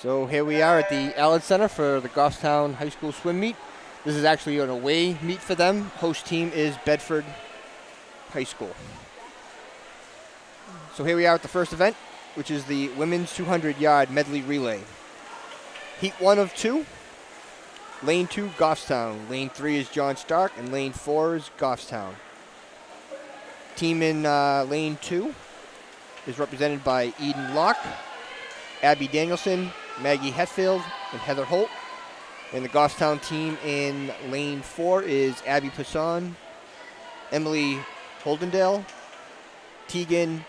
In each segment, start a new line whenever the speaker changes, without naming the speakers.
So here we are at the Allard Center for the Goffstown High School swim meet. This is actually an away meet for them. Host team is Bedford High School. So here we are at the first event, which is the women's 200-yard medley relay. Heat 1 of 2. Lane 2, Goffstown. Lane 3 is John Stark, and Lane 4 is Goffstown. Team in Lane 2 is represented by Eden Locke, Abby Danielson, Maggie Hetfield, and Heather Holt. And the Goffstown team in Lane 4 is Abby Passon, Emily Holdendale, Tegan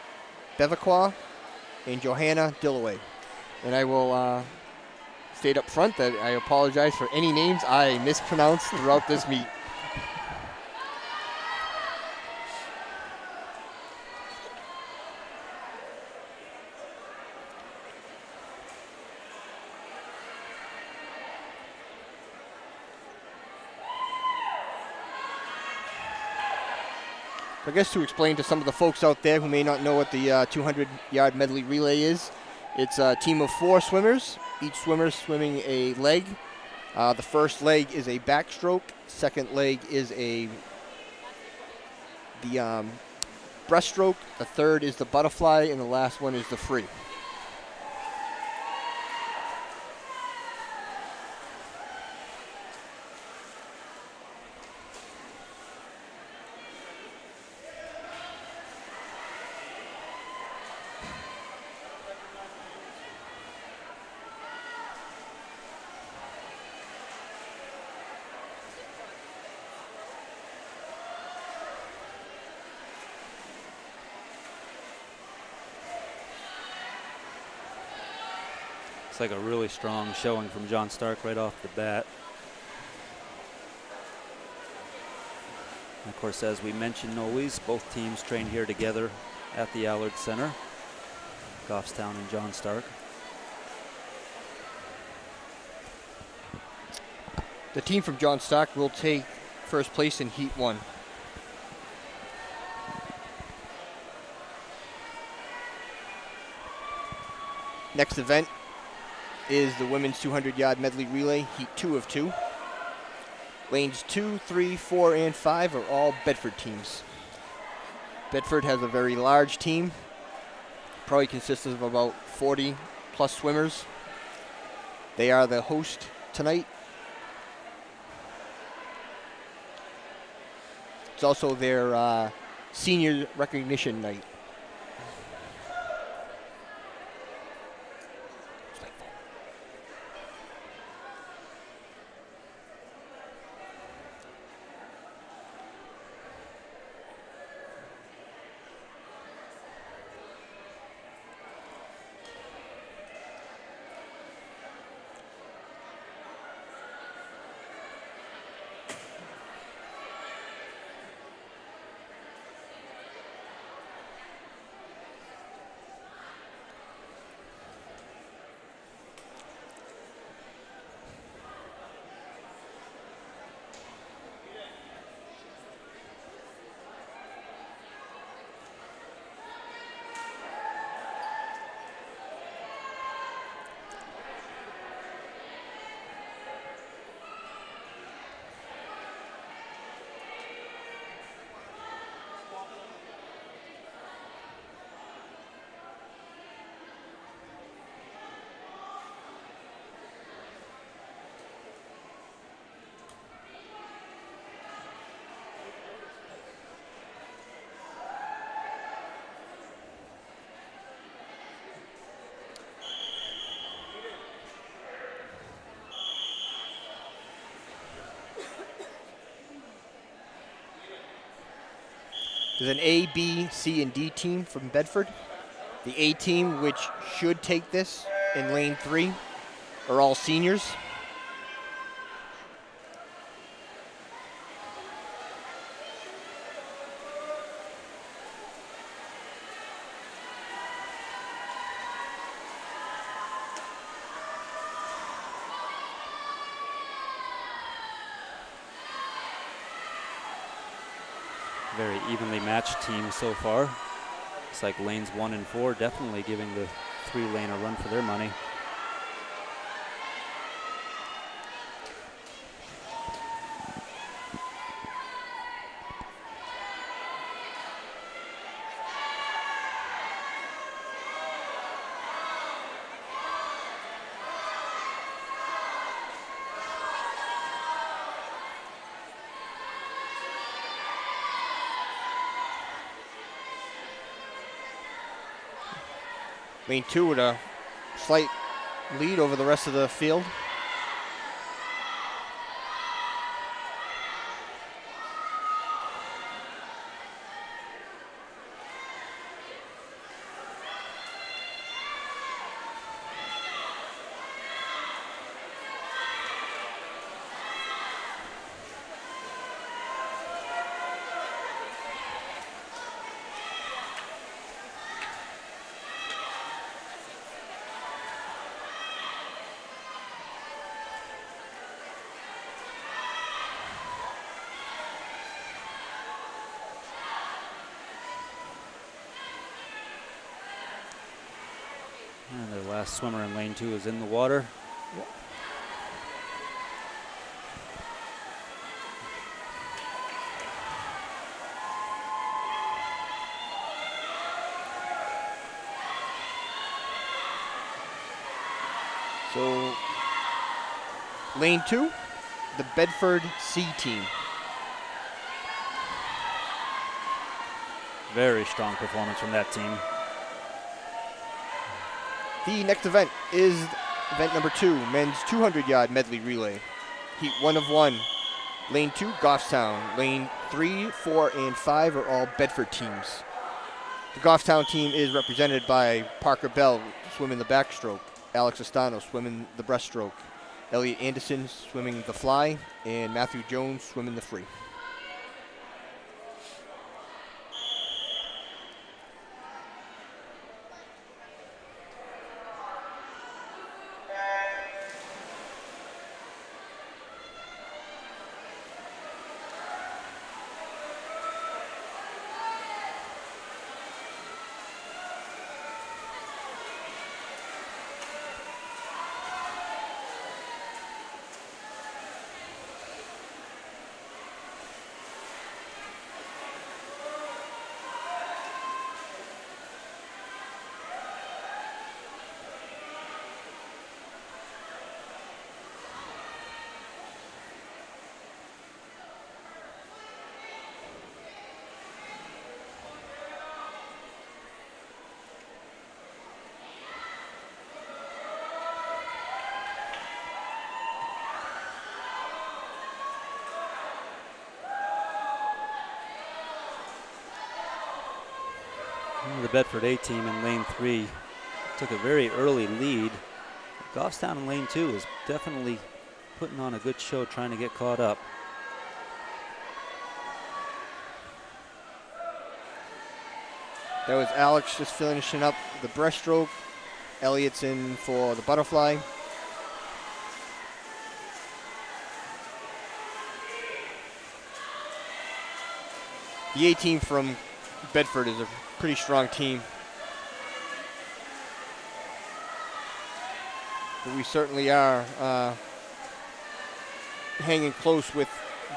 Bevacqua, and Johanna Dillaway. And I will state up front that I apologize for any names I mispronounce throughout this meet. So I guess to explain to some of the folks out there who may not know what the 200-yard medley relay is, it's a team of 4 swimmers, each swimmer swimming a leg. The first leg is a backstroke, second leg is the breaststroke, the third is the butterfly, and the last one is the free.
It's like a really strong showing from John Stark right off the bat. And of course, as we mentioned always, both teams train here together at the Allard Center, Goffstown and John Stark.
The team from John Stark will take first place in Heat 1. Next event is the women's 200-yard medley relay, Heat 2 of 2. Lanes 2, 3, 4, and 5 are all Bedford teams. Bedford has a very large team, probably consists of about 40 plus swimmers. They are the host tonight. It's also their senior recognition night. There's an A, B, C, and D team from Bedford. The A team, which should take this in lane 3, are all seniors.
Very evenly matched team so far. Looks like lanes 1 and 4 definitely giving the 3 lane a run for their money.
Lane 2 with a slight lead over the rest of the field.
And their last swimmer in lane 2 is in the water.
So, lane 2, the Bedford C team.
Very strong performance from that team.
The next event is event number 2, men's 200-yard medley relay. Heat 1 of 1. Lane 2, Goffstown. Lane 3, 4, and 5 are all Bedford teams. The Goffstown team is represented by Parker Bell swimming the backstroke, Alex Estano swimming the breaststroke, Elliot Anderson swimming the fly, and Matthew Jones swimming the free.
The Bedford A team in lane 3 took a very early lead. Goffstown in lane 2 is definitely putting on a good show, trying to get caught up.
That was Alex just finishing up the breaststroke. Elliot's in for the butterfly. The A team from Bedford is a pretty strong team. But we certainly are hanging close with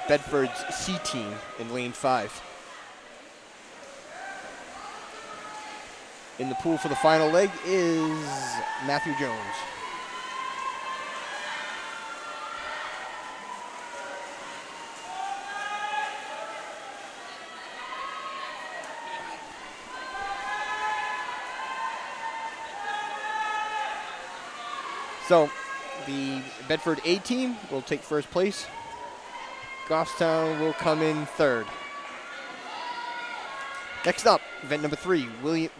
Bedford's C team in lane 5. In the pool for the final leg is Matthew Jones. So, the Bedford A team will take first place. Goffstown will come in third. Next up, event number 3,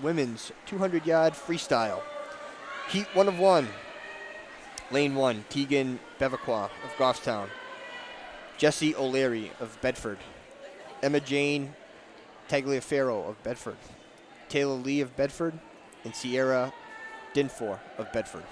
women's 200-yard freestyle. Heat 1 of 1. Lane 1, Tegan Bevaquah of Goffstown. Jessie O'Leary of Bedford. Emma Jane Tagliaferro of Bedford. Taylor Lee of Bedford. And Sierra Dinfor of Bedford.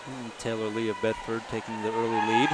And Taylor Lee of Bedford taking the early lead.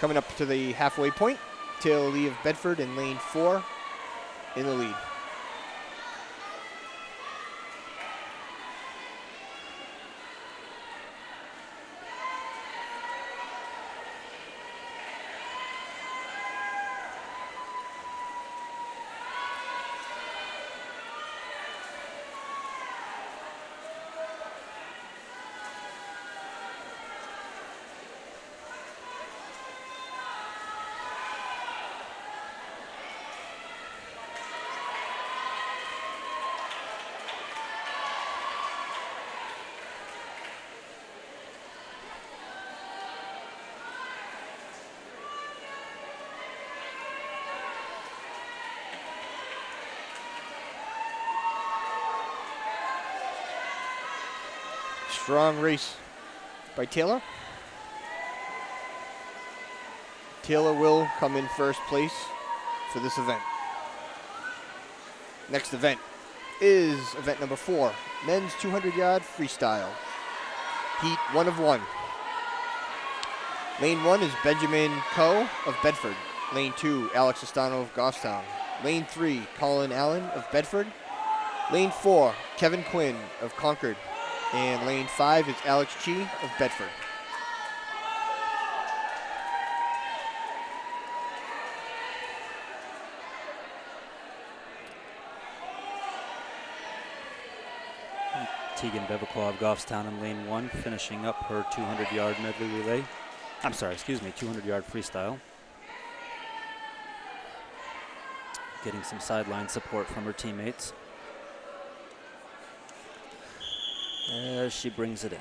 Coming up to the halfway point, Taylor Lee of Bedford in lane 4 in the lead. Strong race by Taylor. Taylor will come in first place for this event. Next event is event number 4, men's 200-yard freestyle. Heat 1 of 1. Lane 1 is Benjamin Coe of Bedford. Lane 2, Alex Estano of Goffstown. Lane 3, Colin Allen of Bedford. Lane 4, Kevin Quinn of Concord. And lane 5 is Alex Chi of Bedford.
Tegan Bevilacqua of Goffstown in lane 1, finishing up her 200-yard medley relay. 200-yard freestyle. Getting some sideline support from her teammates as she brings it in.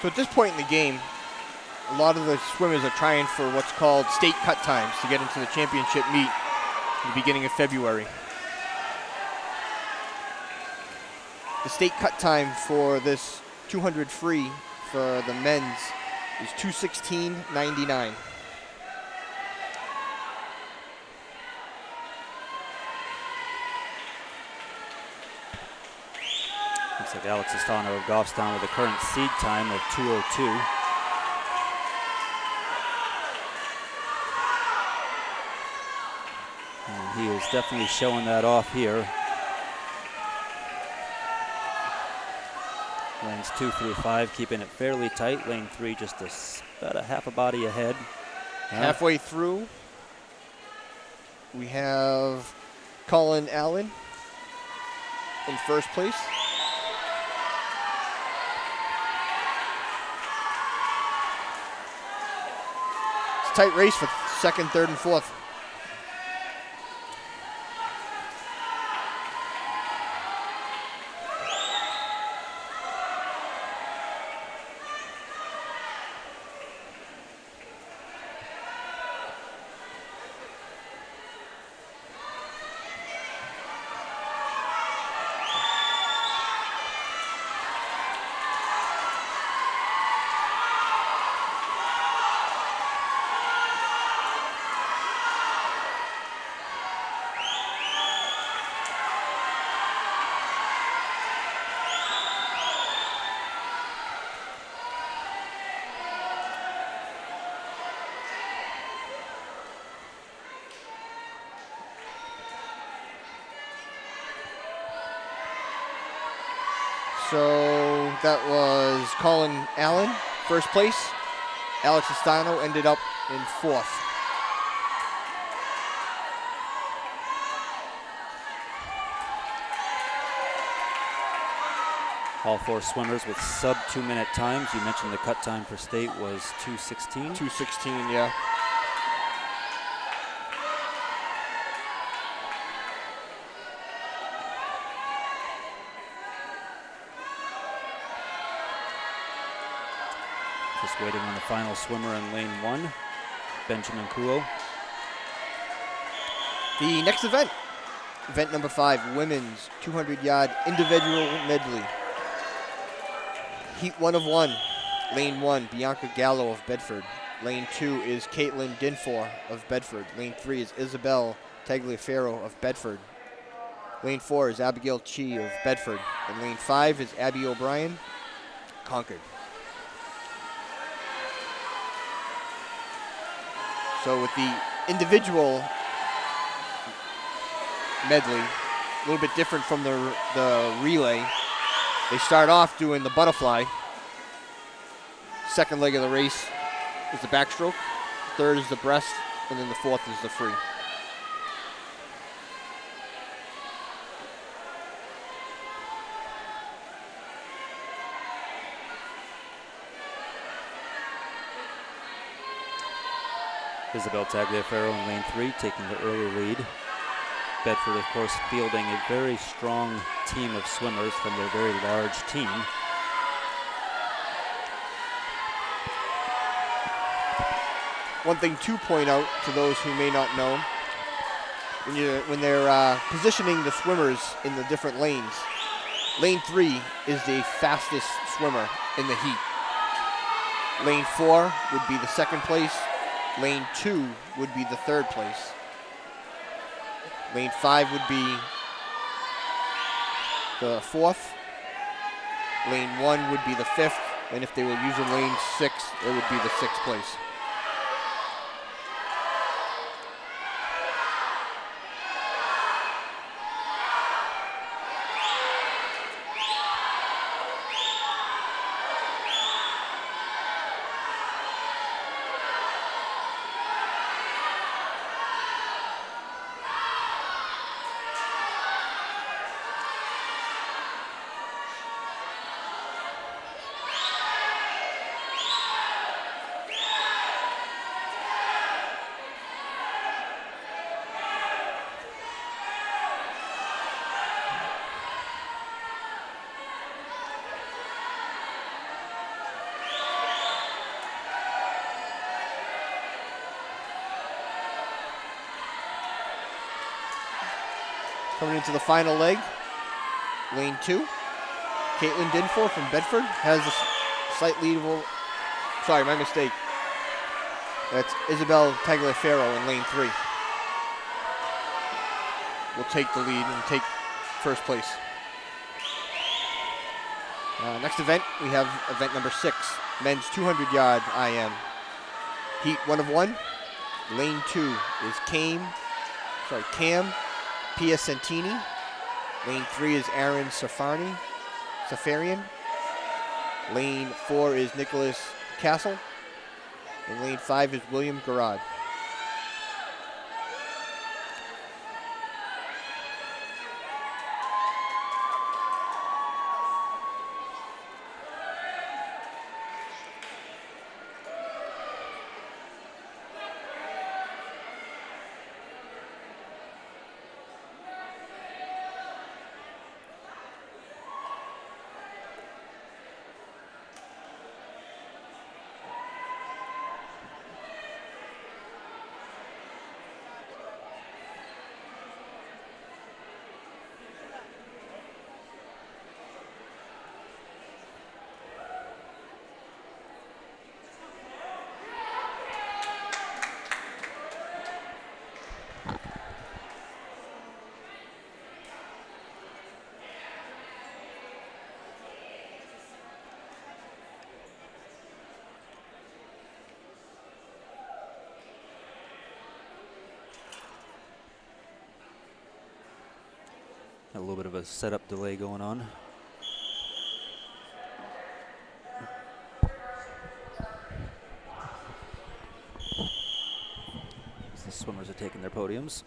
So at this point in the game, a lot of the swimmers are trying for what's called state cut times to get into the championship meet at the beginning of February. The state cut time for this 200 free for the men's is 2:16.99.
Looks like Alex Estano of Goffstown with a current seed time of 2:02. And he is definitely showing that off here. Lanes 2 through 5 keeping it fairly tight. Lane 3 just about a half a body ahead.
Halfway through, we have Colin Allen in first place. It's a tight race for second, third, and fourth. So that was Colin Allen, first place. Alex Estano ended up in 4th.
All 4 swimmers with sub 2-minute times. You mentioned the cut time for state was 2:16.
2:16, yeah.
Just waiting on the final swimmer in lane 1, Benjamin Kuo.
The next event, event number 5, women's 200-yard individual medley. Heat 1 of 1, lane 1, Bianca Gallo of Bedford. Lane 2 is Caitlin Dinfor of Bedford. Lane 3 is Isabel Tagliaferro of Bedford. Lane 4 is Abigail Chi of Bedford. And lane 5 is Abby O'Brien, Concord. So with the individual medley, a little bit different from the relay. They start off doing the butterfly. Second leg of the race is the backstroke. Third is the breast, and then the 4th is the free.
Isabel Tagliaferro in lane 3 taking the early lead. Bedford, of course, fielding a very strong team of swimmers from their very large team.
One thing to point out to those who may not know, when they're positioning the swimmers in the different lanes, lane 3 is the fastest swimmer in the heat. Lane 4 would be the 2nd place. Lane 2 would be the 3rd place. Lane 5 would be the 4th. Lane 1 would be the 5th. And if they were using lane 6, it would be the 6th place. Coming into the final leg, lane 2, Caitlin Dinfor from Bedford has a slight lead. Sorry, my mistake. That's Isabel Tagliaferro in lane 3. Will take the lead and take first place. Next event, we have event number 6, men's 200-yard IM. Heat 1 of 1. Lane 2 is Cam Piacentini. Lane 3 is Aaron Safarian. Lane 4 is Nicholas Castle. And lane 5 is William Garrod.
A little bit of a setup delay going on. taking their podiums.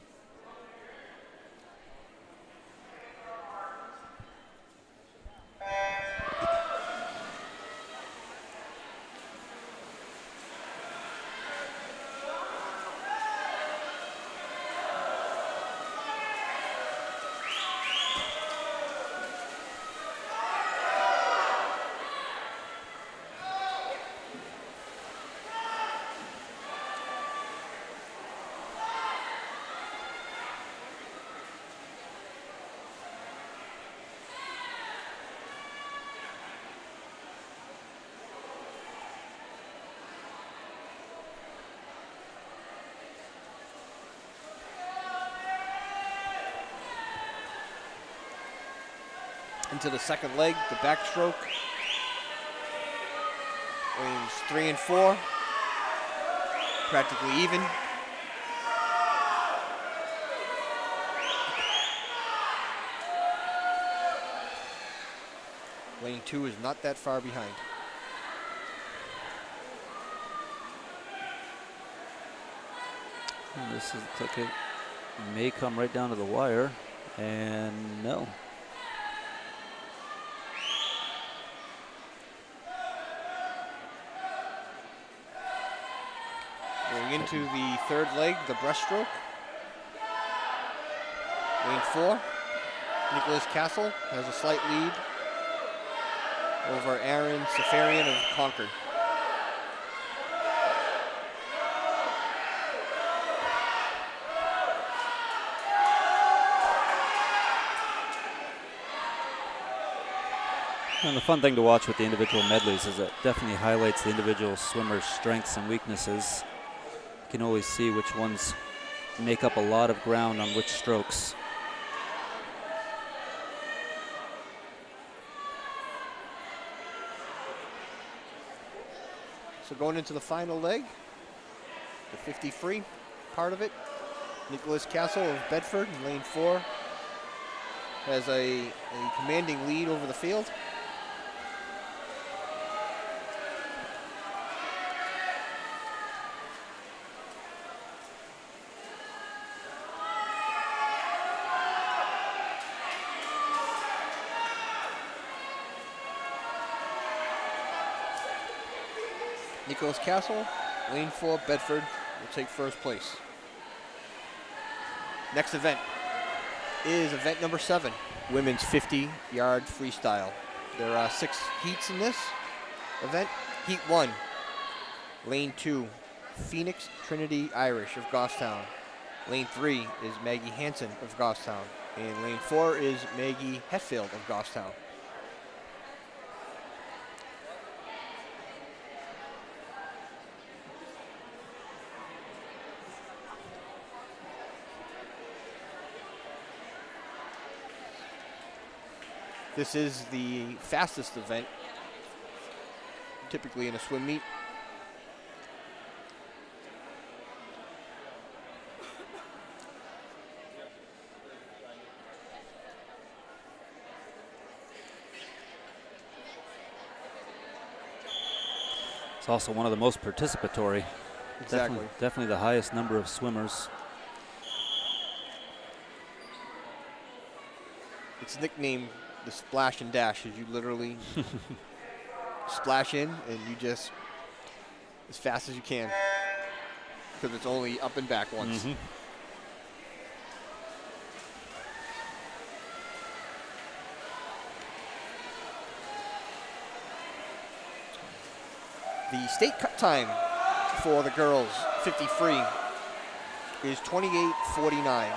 Into the second leg, the backstroke. Lanes 3 and 4, practically even. Lane 2 is not that far behind.
And this is it may come right down to the wire, and no.
Going into the third leg, the breaststroke. Lane 4, Nicholas Castle has a slight lead over Aaron Safarian of Concord.
And the fun thing to watch with the individual medleys is it definitely highlights the individual swimmer's strengths and weaknesses. You can always see which ones make up a lot of ground on which strokes.
So going into the final leg, the 50 free part of it, Nicholas Castle of Bedford in lane 4 has a commanding lead over the field. Nicholas Castle, lane 4, Bedford, will take first place. Next event is event number 7, women's 50-yard freestyle. There are 6 heats in this event. Heat 1, lane 2, Phoenix Trinity Irish of Goffstown. Lane 3 is Maggie Hansen of Goffstown. And lane 4 is Maggie Hetfield of Goffstown. This is the fastest event, typically in a swim meet.
It's also one of the most participatory.
Exactly.
Definitely the highest number of swimmers.
It's nicknamed the splash and dash, as you literally splash in and you just as fast as you can, because it's only up and back once.
Mm-hmm.
The state cut time for the girls 50 free is 28:49.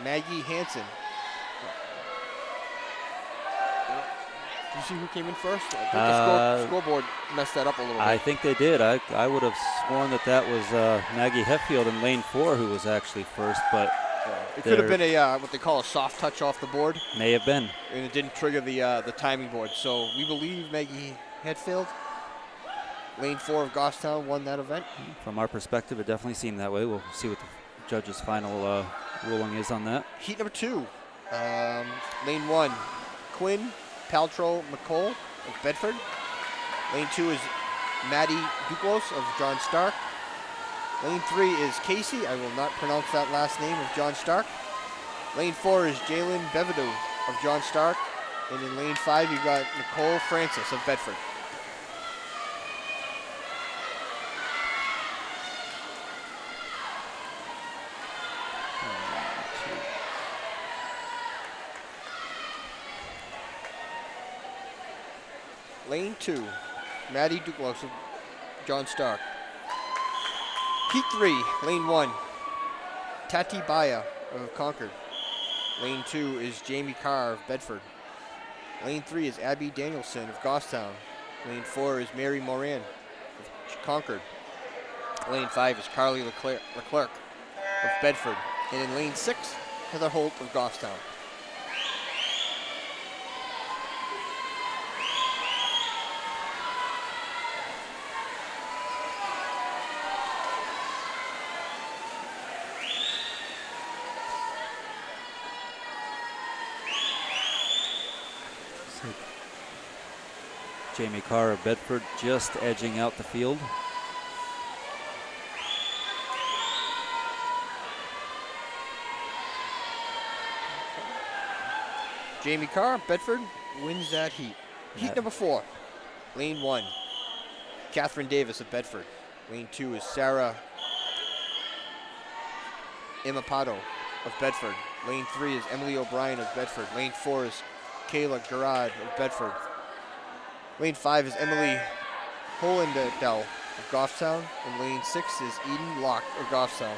Maggie Hansen. Did you see who came in first? I think the scoreboard messed that up a little bit.
I think they did. I would have sworn that was Maggie Hetfield in lane 4 who was actually first, but
it could have been a what they call a soft touch off the board.
May have been.
And it didn't trigger the timing board. So we believe Maggie Hetfield Lane 4 of Goffstown won that event.
From our perspective, it definitely seemed that way. We'll see what the judge's final ruling is on that.
Heat number 2, lane 1, Quinn Paltrow McCall of Bedford. Lane 2 is Maddie Duclos of John Stark. Lane 3 is Casey, I will not pronounce that last name, of John Stark. Lane 4 is Jalen Bevidu of John Stark. And in lane 5, you've got Nicole Francis of Bedford. Lane 2, Maddie Duclos of John Stark. Heat 3, lane 1, Tati Baya of Concord. Lane 2 is Jamie Carr of Bedford. Lane 3 is Abby Danielson of Goffstown. Lane 4 is Mary Moran of Concord. Lane 5 is Carly Leclerc of Bedford. And in lane 6, Heather Holt of Goffstown.
Jamie Carr of Bedford just edging out the field.
Jamie Carr, Bedford, wins that heat. Heat number 4, lane 1, Catherine Davis of Bedford. Lane 2 is Sarah Imapato of Bedford. Lane 3 is Emily O'Brien of Bedford. Lane 4 is Kayla Garrard of Bedford. Lane 5 is Emily Holendell of Goffstown. And lane 6 is Eden Locke of Goffstown.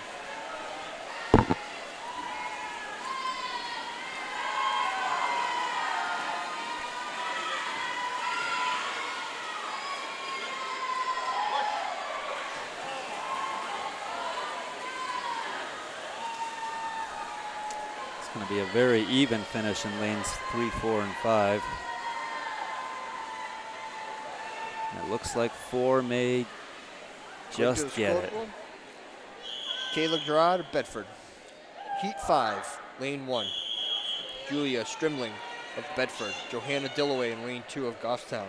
It's going to be a very even finish in lanes 3, 4, and 5. And it looks like 4 may just get it.
Kayla Gerard of Bedford. Heat 5, lane 1, Julia Strimling of Bedford. Johanna Dillaway in lane 2 of Goffstown.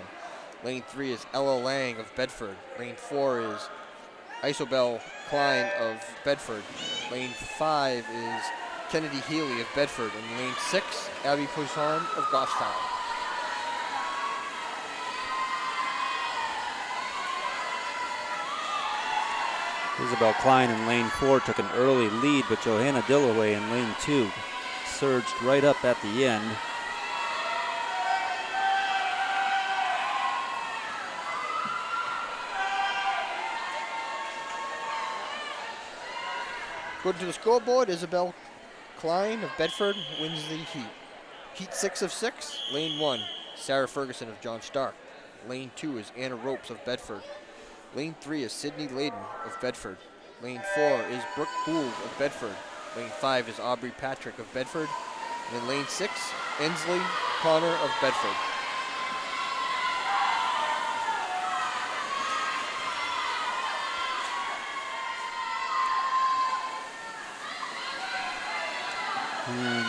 Lane 3 is Ella Lang of Bedford. Lane 4 is Isobel Klein of Bedford. Lane 5 is Kennedy Healy of Bedford. And lane 6, Abby Poisson of Goffstown.
Isabel Klein in lane 4 took an early lead, but Johanna Dillaway in lane 2 surged right up at the end.
According to the scoreboard, Isabel Klein of Bedford wins the heat. Heat 6 of 6, lane 1, Sarah Ferguson of John Stark. Lane 2 is Anna Ropes of Bedford. Lane 3 is Sydney Layden of Bedford. Lane 4 is Brooke Gould of Bedford. Lane 5 is Aubrey Patrick of Bedford. And in lane 6, Ensley Connor of Bedford.
And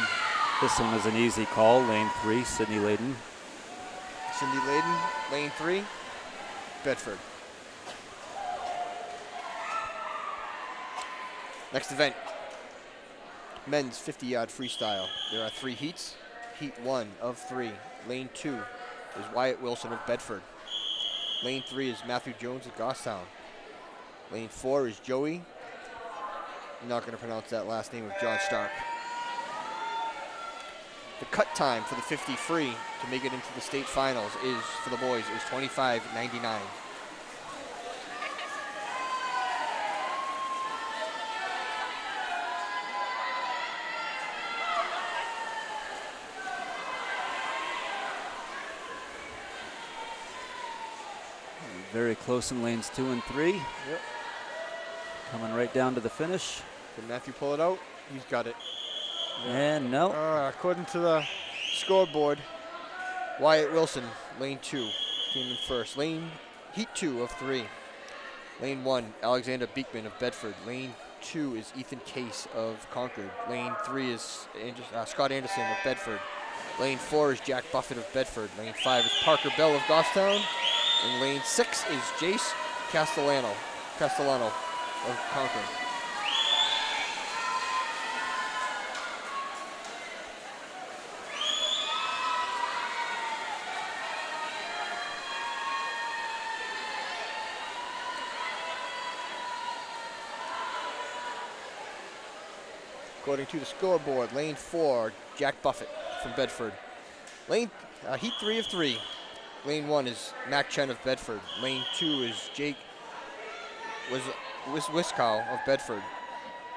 this one is an easy call, lane 3, Sydney Layden.
Cindy Layden, lane 3, Bedford. Next event, men's 50-yard freestyle. There are 3 heats. Heat 1 of 3. Lane 2 is Wyatt Wilson of Bedford. Lane 3 is Matthew Jones of Goffstown. Lane 4 is Joey, I'm not going to pronounce that last name, of John Stark. The cut time for the 50 free to make it into the state finals is, for the boys, is 25:99.
Very close in lanes 2 and 3.
Yep.
Coming right down to the finish.
Can Matthew pull it out? He's got it.
And no.
According to the scoreboard, Wyatt Wilson, lane 2, came in first. Lane Heat 2 of 3. Lane 1, Alexander Beekman of Bedford. Lane 2 is Ethan Case of Concord. Lane 3 is Scott Anderson of Bedford. Lane 4 is Jack Buffett of Bedford. Lane 5 is Parker Bell of Goffstown. And lane 6 is Jace Castellano of Concord. According to the scoreboard, lane 4, Jack Buffett from Bedford. Heat 3 of 3. Lane 1 is Mac Chen of Bedford. Lane 2 is Jake Wiskow of Bedford.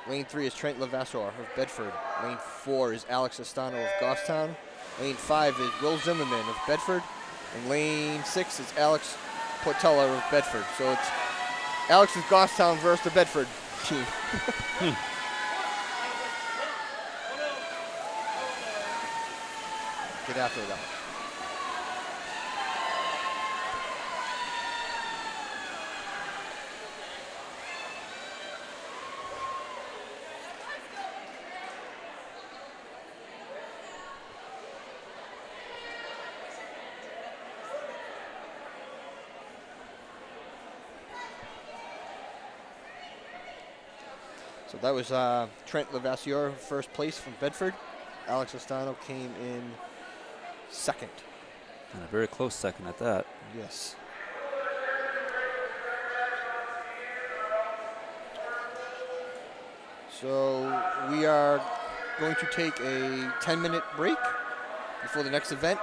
Lane 3 is Trent Levasseur of Bedford. Lane 4 is Alex Estano of Goffstown. Lane 5 is Will Zimmerman of Bedford. And lane 6 is Alex Portella of Bedford. So it's Alex of Goffstown versus the Bedford team. Get after that. So that was Trent Levasseur, first place from Bedford. Alex Estano came in second.
And a very close second at that.
Yes. So we are going to take a 10-minute break before the next event.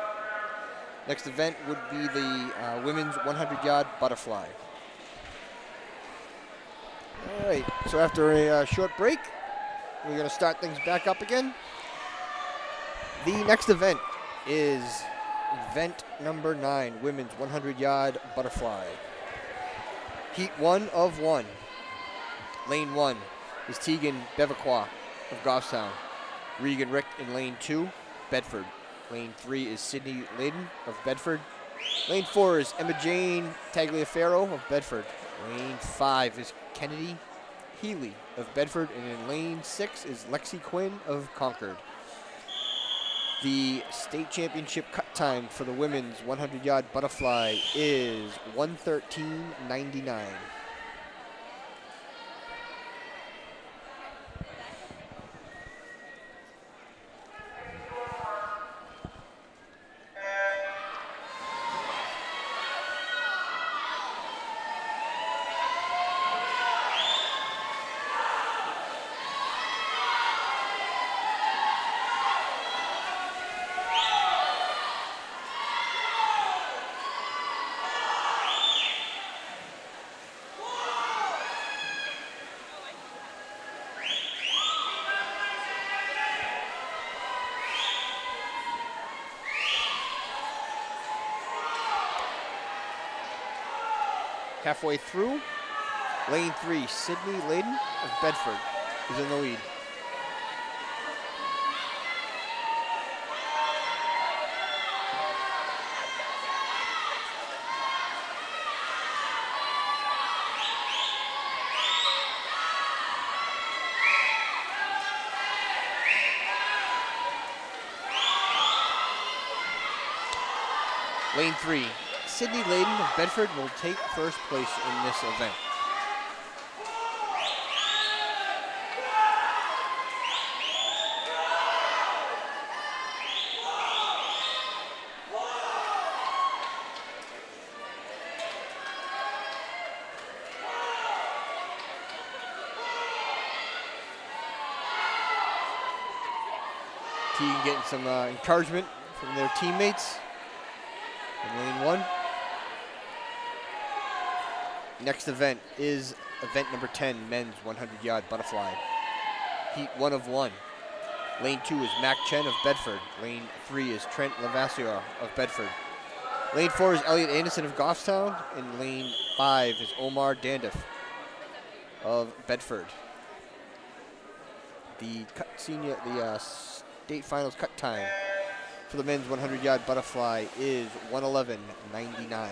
Next event would be the women's 100-yard butterfly. All right, so after a short break, we're going to start things back up again. The next event is event number 9, women's 100-yard butterfly. Heat 1 of 1. Lane 1 is Tegan Bevaquois of Goffstown. Regan Rick in lane 2, Bedford. Lane 3 is Sydney Layden of Bedford. Lane 4 is Emma Jane Tagliaferro of Bedford. Lane 5 is Kennedy Healy of Bedford. And in lane 6 is Lexi Quinn of Concord. The state championship cut time for the women's 100-yard butterfly is 1:13.99. Halfway through, lane 3, Sydney Layden of Bedford is in the lead. Lane 3, Sydney Layden of Bedford will take first place in this event. Tegan getting some encouragement from their teammates in lane 1. Next event is event number 10, men's 100-yard butterfly. Heat 1 of 1. Lane 2 is Mac Chen of Bedford. Lane 3 is Trent Levasseur of Bedford. Lane 4 is Elliot Anderson of Goffstown. And lane 5 is Omar Dandiff of Bedford. The state finals cut time for the men's 100-yard butterfly is 1:11.99.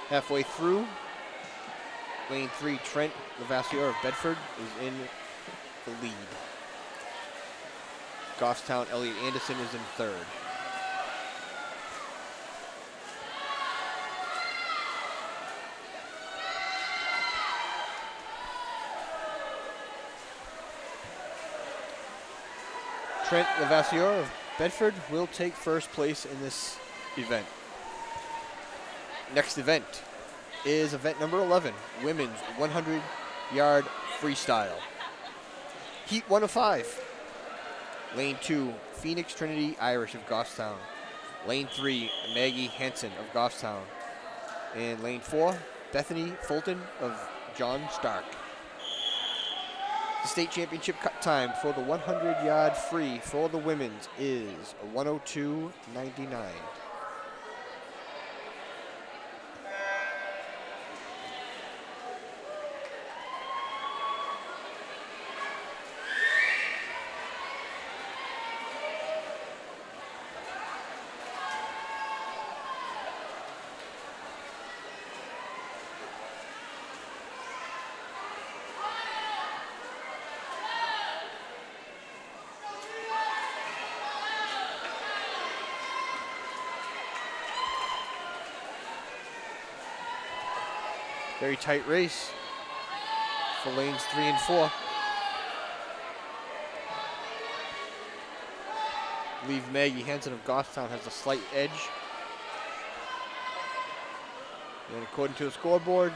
Halfway through, lane 3, Trent Levasseur of Bedford is in the lead. Goffstown, Elliot Anderson is in third. Trent Levasseur of Bedford will take first place in this event. Next event is event number 11, women's 100-yard freestyle. Heat 1 of 5. Lane 2, Phoenix Trinity Irish of Goffstown. Lane 3, Maggie Hansen of Goffstown. And lane 4, Bethany Fulton of John Stark. The state championship cut time for the 100-yard free for the women's is 1:02:99. Very tight race for lanes 3 and 4. I believe Maggie Hansen of Goffstown has a slight edge. And according to the scoreboard,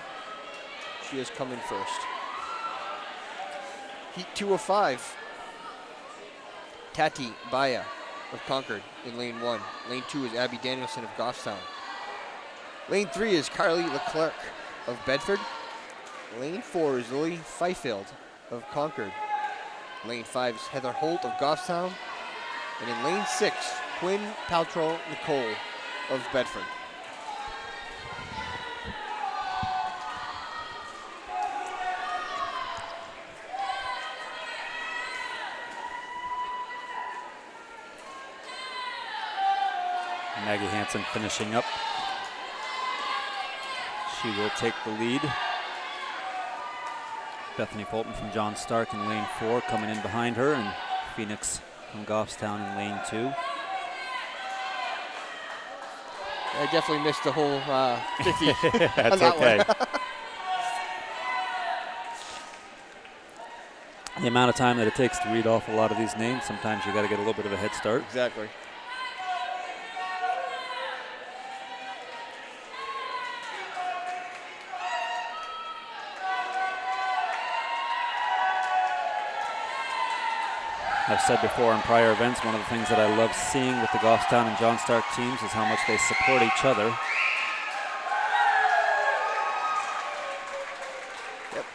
she is coming first. Heat 2 of 5. Tati Baya of Concord in lane 1. Lane 2 is Abby Danielson of Goffstown. Lane 3 is Carly Leclerc of Bedford. Lane 4 is Lily Fifield of Concord. Lane 5 is Heather Holt of Goffstown. And in lane 6, Quinn Paltrow Nicole of Bedford.
Maggie Hansen finishing up. She will take the lead. Bethany Fulton from John Stark in lane 4 coming in behind her, and Phoenix from Goffstown in lane 2.
I definitely missed the whole 50.
That's
that
okay.
one.
The amount of time that it takes to read off a lot of these names, sometimes you got to get a little bit of a head start.
Exactly. I've
said before in prior events, one of the things that I love seeing with the Goffstown and John Stark teams is how much they support each other.
Yep.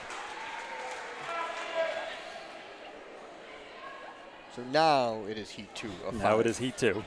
So now it is Heat 2 of 5.
Now it is Heat 2.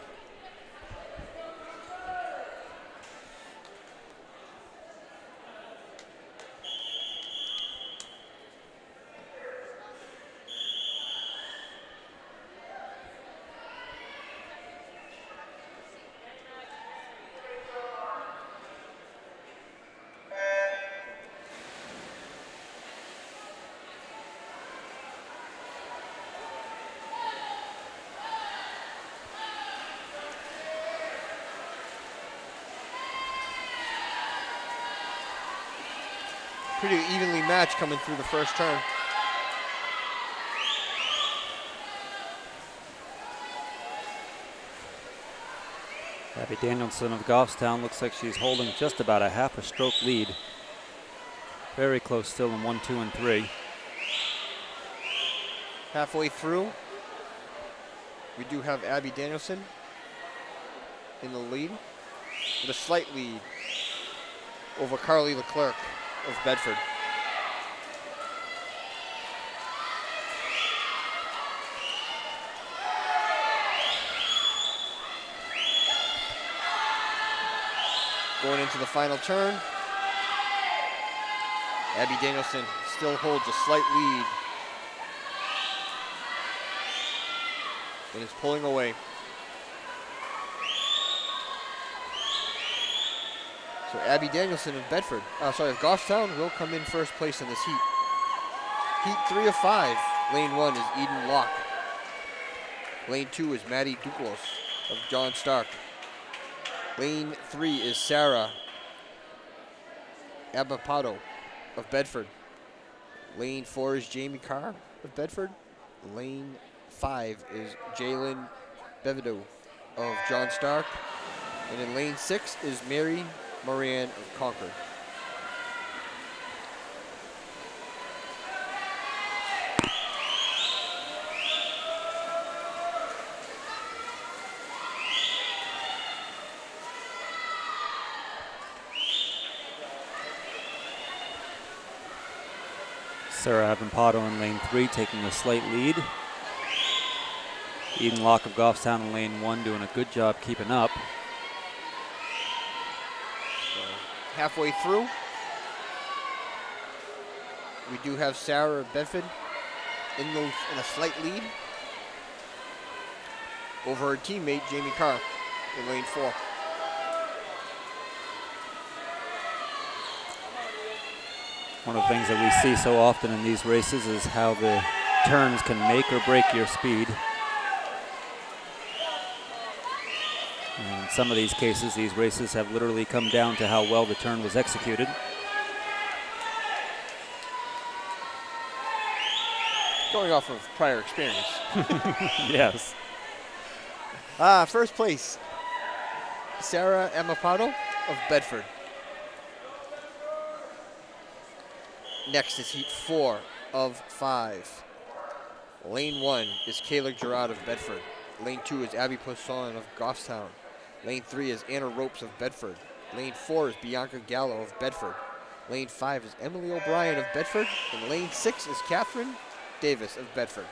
Pretty evenly matched coming through the first turn.
Abby Danielson of Goffstown looks like she's holding just about a half a stroke lead. Very close still in 1, 2, and 3.
Halfway through, we do have Abby Danielson in the lead with a slight lead over Carly Leclerc of Bedford. Going into the final turn, Abby Danielson still holds a slight lead and is pulling away. So Abby Danielson of Bedford, of Goffstown will come in first place in this heat. Heat 3 of 5. Lane 1 is Eden Locke. Lane 2 is Maddie Duclos of John Stark. Lane 3 is Sarah Abapado of Bedford. Lane 4 is Jamie Carr of Bedford. Lane 5 is Jalen Bevido of John Stark. And in lane 6 is Mary Moran of Concord.
Sarah Avampato in lane 3 taking a slight lead. Eden Locke of Goffstown in lane 1 doing a good job keeping up.
So halfway through, we do have Sarah of Bedford in a slight lead over her teammate Jamie Carr in lane 4.
One of the things that we see so often in these races is how the turns can make or break your speed. And in some of these cases, these races have literally come down to how well the turn was executed.
Going off of prior experience.
Yes.
First place, Sarah Amapato of Bedford. Next is heat 4 of 5. Lane 1 is Kayla Gerard of Bedford. Lane 2 is Abby Poisson of Goffstown. Lane 3 is Anna Ropes of Bedford. Lane 4 is Bianca Gallo of Bedford. Lane 5 is Emily O'Brien of Bedford. And lane 6 is Catherine Davis of Bedford.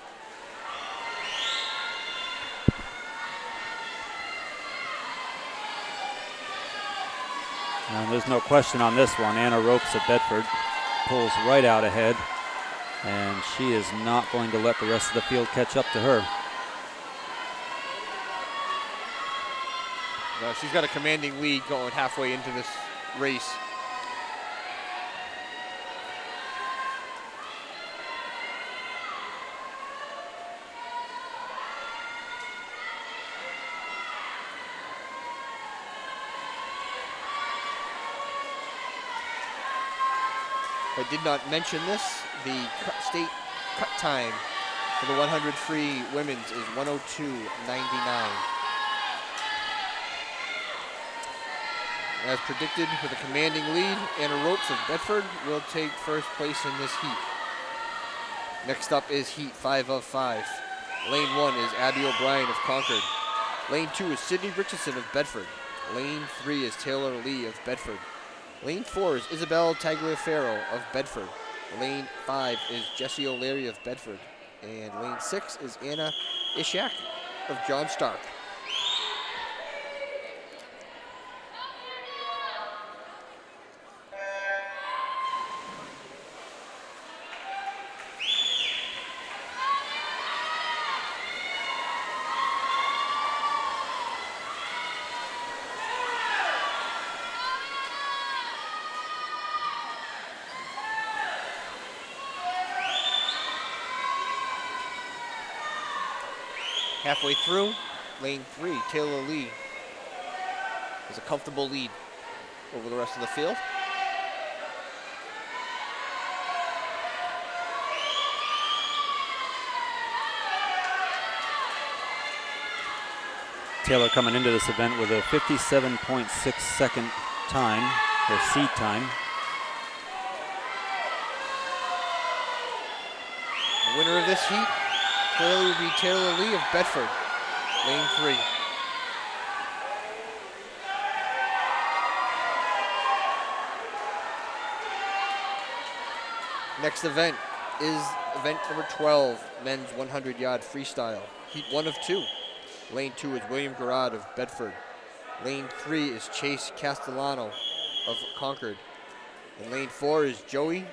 And there's no question on this one. Anna Ropes of Bedford pulls right out ahead, and she is not going to let the rest of the field catch up to her.
She's got a commanding lead going halfway into this race. I did not mention this. The state cut time for the 100 free women's is 1:02.99. As predicted, with a commanding lead, Anna Ropes of Bedford will take first place in this heat. Next up is heat 5 of 5. Lane 1 is Abby O'Brien of Concord. Lane 2 is Sydney Richardson of Bedford. Lane 3 is Taylor Lee of Bedford. Lane 4 is Isabel Tagliaferro of Bedford. Lane 5 is Jessie O'Leary of Bedford. And lane 6 is Anna Ishak of John Stark. Halfway through, lane 3, Taylor Lee has a comfortable lead over the rest of the field.
Taylor coming into this event with a 57.6 second time, or seed time.
The winner of this heat clearly would be Taylor Lee of Bedford, lane 3. Next event is event number 12, men's 100-yard freestyle. Heat 1 of 2. Lane 2 is William Garrard of Bedford. Lane 3 is Chase Castellano of Concord. And lane 4 is Joey,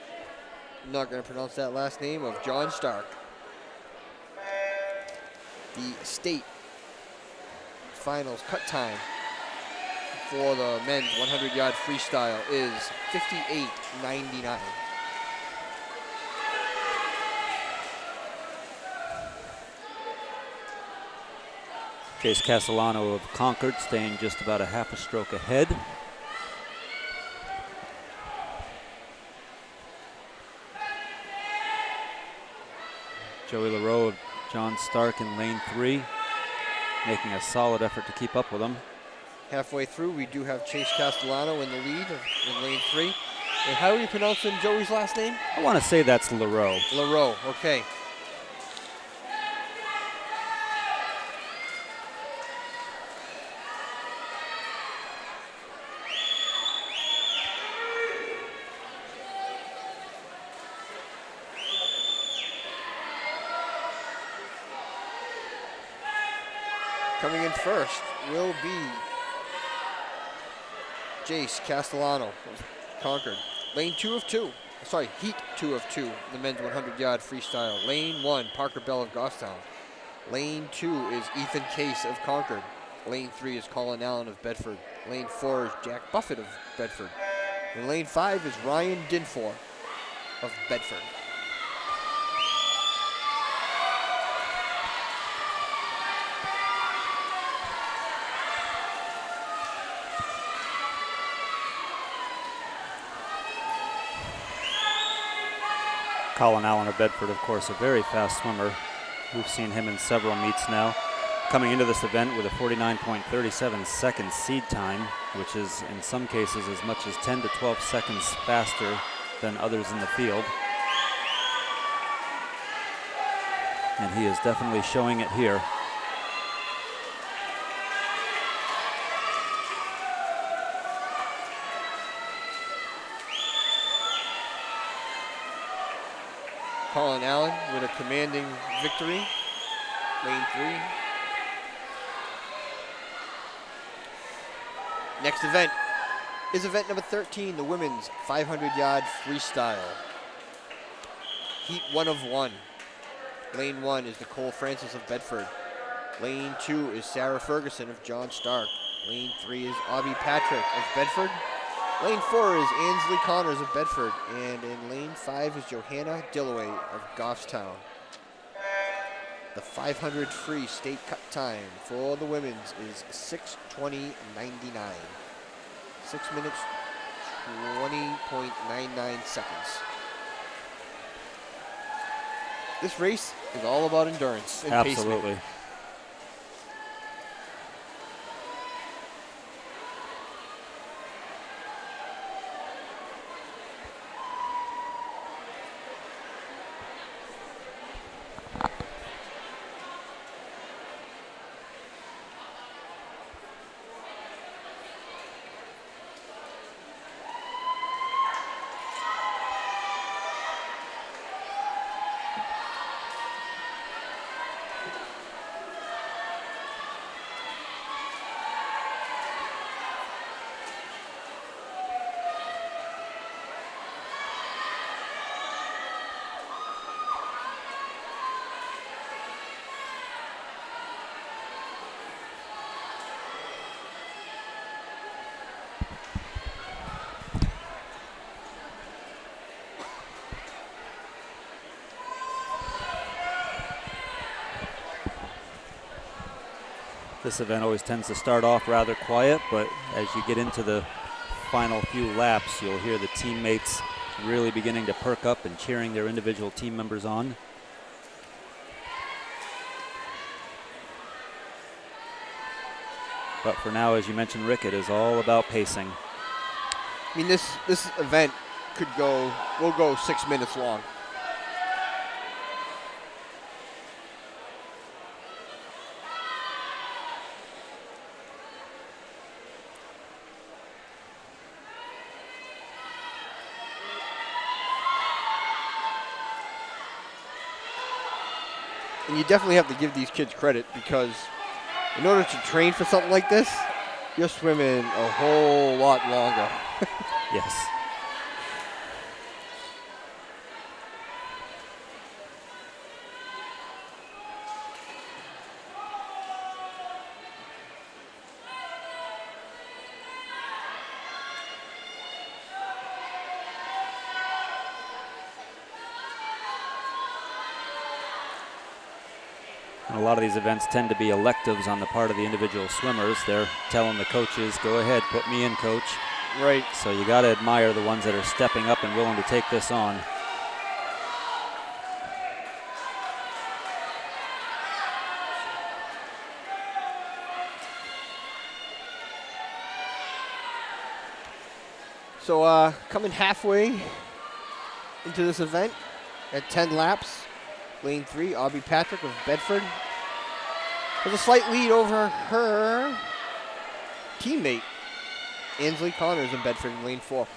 I'm not going to pronounce that last name, of John Stark. The state finals cut time for the men's 100-yard freestyle is 58.99.
Chase Castellano of Concord staying just about a half a stroke ahead. Joey LaRoe of John Stark in lane 3, making a solid effort to keep up with him.
Halfway through, we do have Chase Castellano in the lead in lane 3. And how are you pronouncing Joey's last name?
I want to say that's LaRoe.
LaRoe, okay. Coming in first will be Jace Castellano of Concord. Lane 2 of 2. Sorry, heat 2 of 2. The men's 100-yard freestyle. Lane 1, Parker Bell of Goffstown. Lane 2 is Ethan Case of Concord. Lane 3 is Colin Allen of Bedford. Lane 4 is Jack Buffett of Bedford. And lane 5 is Ryan Dinfor of Bedford.
Colin Allen of Bedford, of course, a very fast swimmer. We've seen him in several meets now. Coming into this event with a 49.37 second seed time, which is in some cases as much as 10 to 12 seconds faster than others in the field. And he is definitely showing it here.
Colin Allen with a commanding victory. Lane 3. Next event is event number 13, the women's 500-yard freestyle. Heat 1 of 1. Lane 1 is Nicole Francis of Bedford. Lane 2 is Sarah Ferguson of John Stark. Lane 3 is Aubie Patrick of Bedford. Lane 4 is Ansley Connors of Bedford. And in lane 5 is Johanna Dillaway of Goffstown. The 500 free state cut time for the women's is 6:20.99. 6 minutes, 20.99 seconds. This race is all about endurance and
Absolutely.
pacement.
This event always tends to start off rather quiet, but as you get into the final few laps, you'll hear the teammates really beginning to perk up and cheering their individual team members on. But for now, as you mentioned, Rick, it is all about pacing.
I mean, this event will go 6 minutes long. And you definitely have to give these kids credit, because in order to train for something like this, you're swimming a whole lot longer.
Yes. A lot of these events tend to be electives on the part of the individual swimmers. They're telling the coaches, go ahead, put me in, coach.
Right.
So you got to admire the ones that are stepping up and willing to take this on.
So coming halfway into this event at 10 laps, lane 3, Aubrey Patrick of Bedford has a slight lead over her teammate, Ansley Connors in Bedford in lane 4.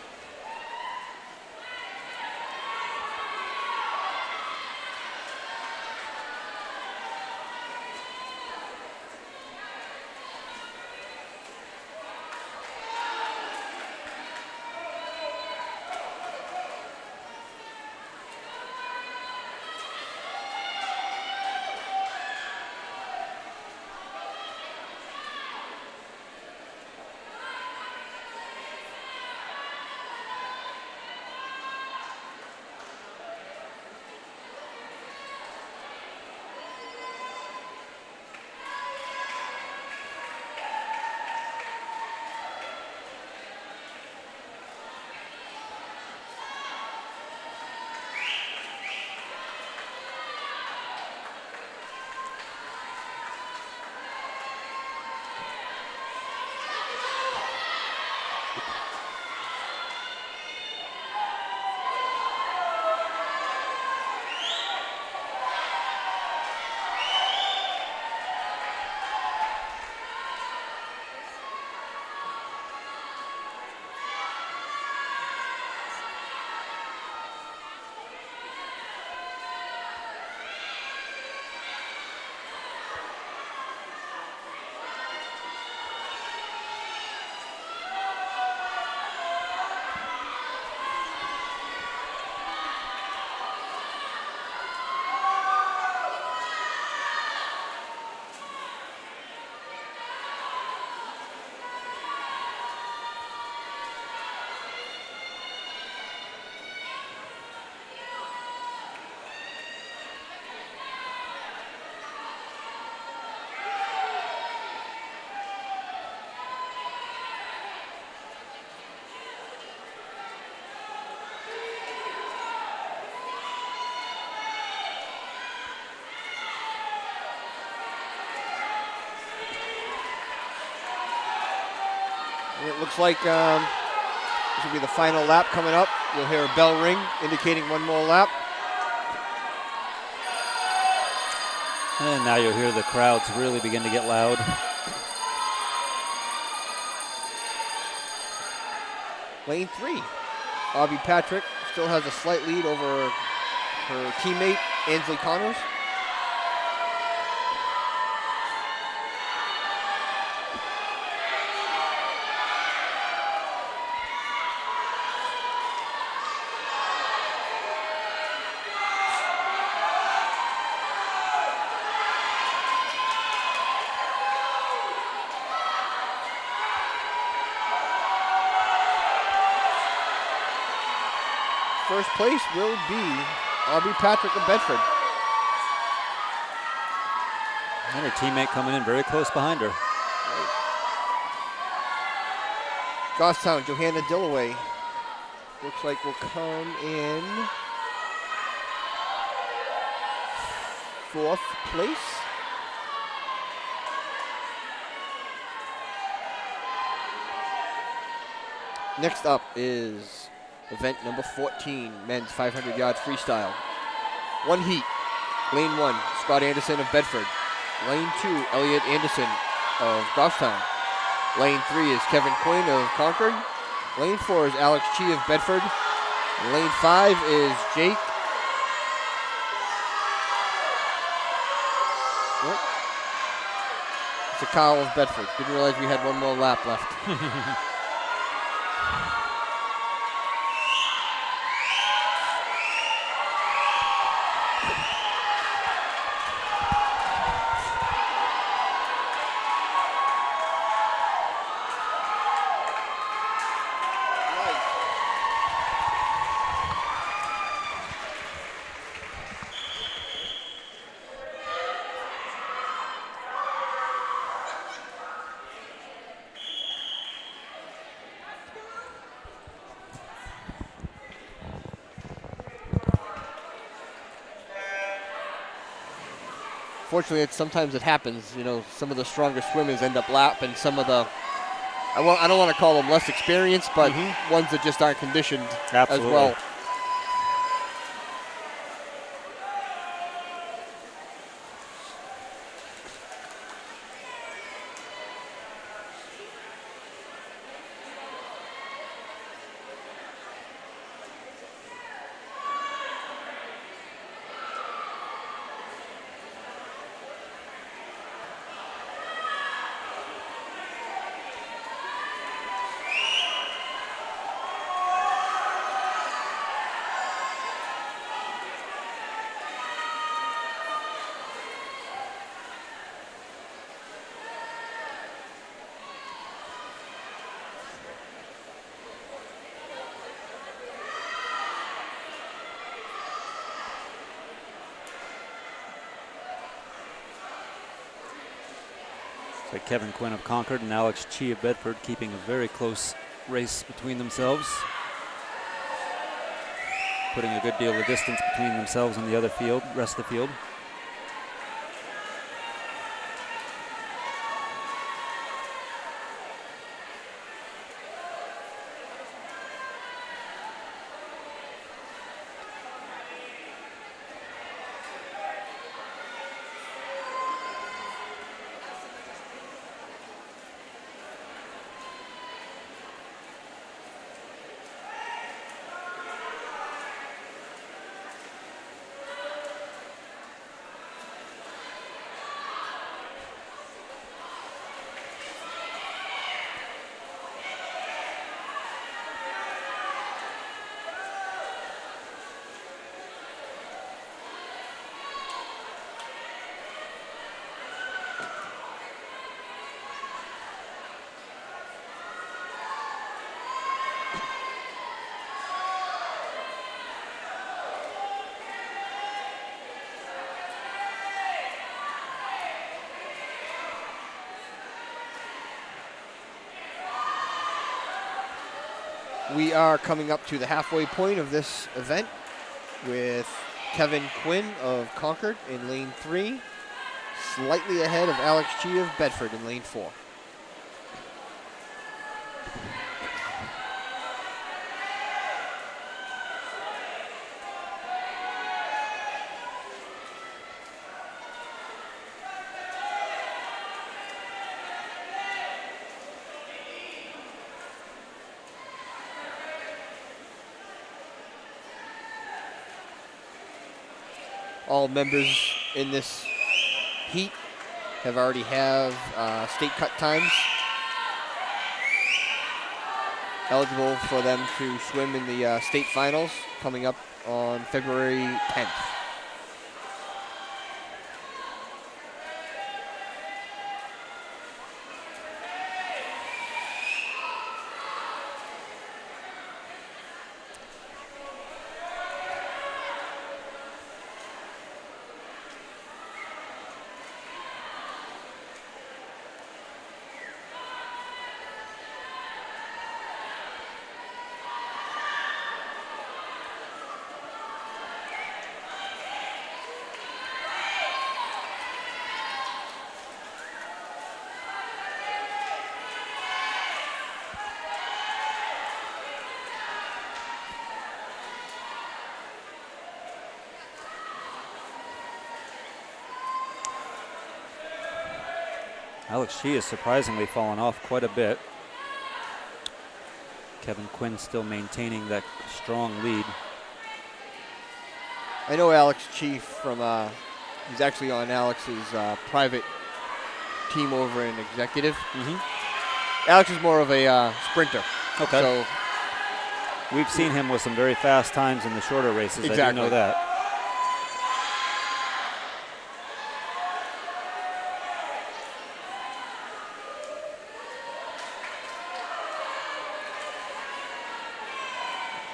And it looks like this will be the final lap coming up. You'll hear a bell ring indicating one more lap.
And now you'll hear the crowds really begin to get loud.
Lane 3, Aubrey Patrick still has a slight lead over her teammate, Ansley Connors. First place will be Aubrey Patrick of Bedford.
And her teammate coming in very close behind her.
Goffstown, Johanna Dillaway, looks like will come in 4th place. Next up is event number 14, men's 500-yard freestyle. One heat, lane 1, Scott Anderson of Bedford. Lane 2, Elliot Anderson of Goffstown. Lane 3 is Kevin Quinn of Concord. Lane 4 is Alex Chi of Bedford. And lane 5 is Jake. What? It's a Kyle of Bedford. Didn't realize we had one more lap left. Fortunately, sometimes it happens. You know, some of the stronger swimmers end up lapping some of the, I don't want to call them less experienced, but ones that just aren't conditioned as well.
So Kevin Quinn of Concord and Alex Chi of Bedford keeping a very close race between themselves. Putting a good deal of distance between themselves and the other field, rest of the field.
We are coming up to the halfway point of this event with Kevin Quinn of Concord in lane 3, slightly ahead of Alex Chi of Bedford in lane 4. All members in this heat have already have state cut times eligible for them to swim in the state finals coming up on February 10th.
Alex Chi has surprisingly fallen off quite a bit. Kevin Quinn still maintaining that strong lead.
I know Alex Chi from, he's actually on Alex's private team over in Executive. Alex is more of a sprinter.
Okay.
So
we've seen him with some very fast times in the shorter races.
Exactly.
I do know that.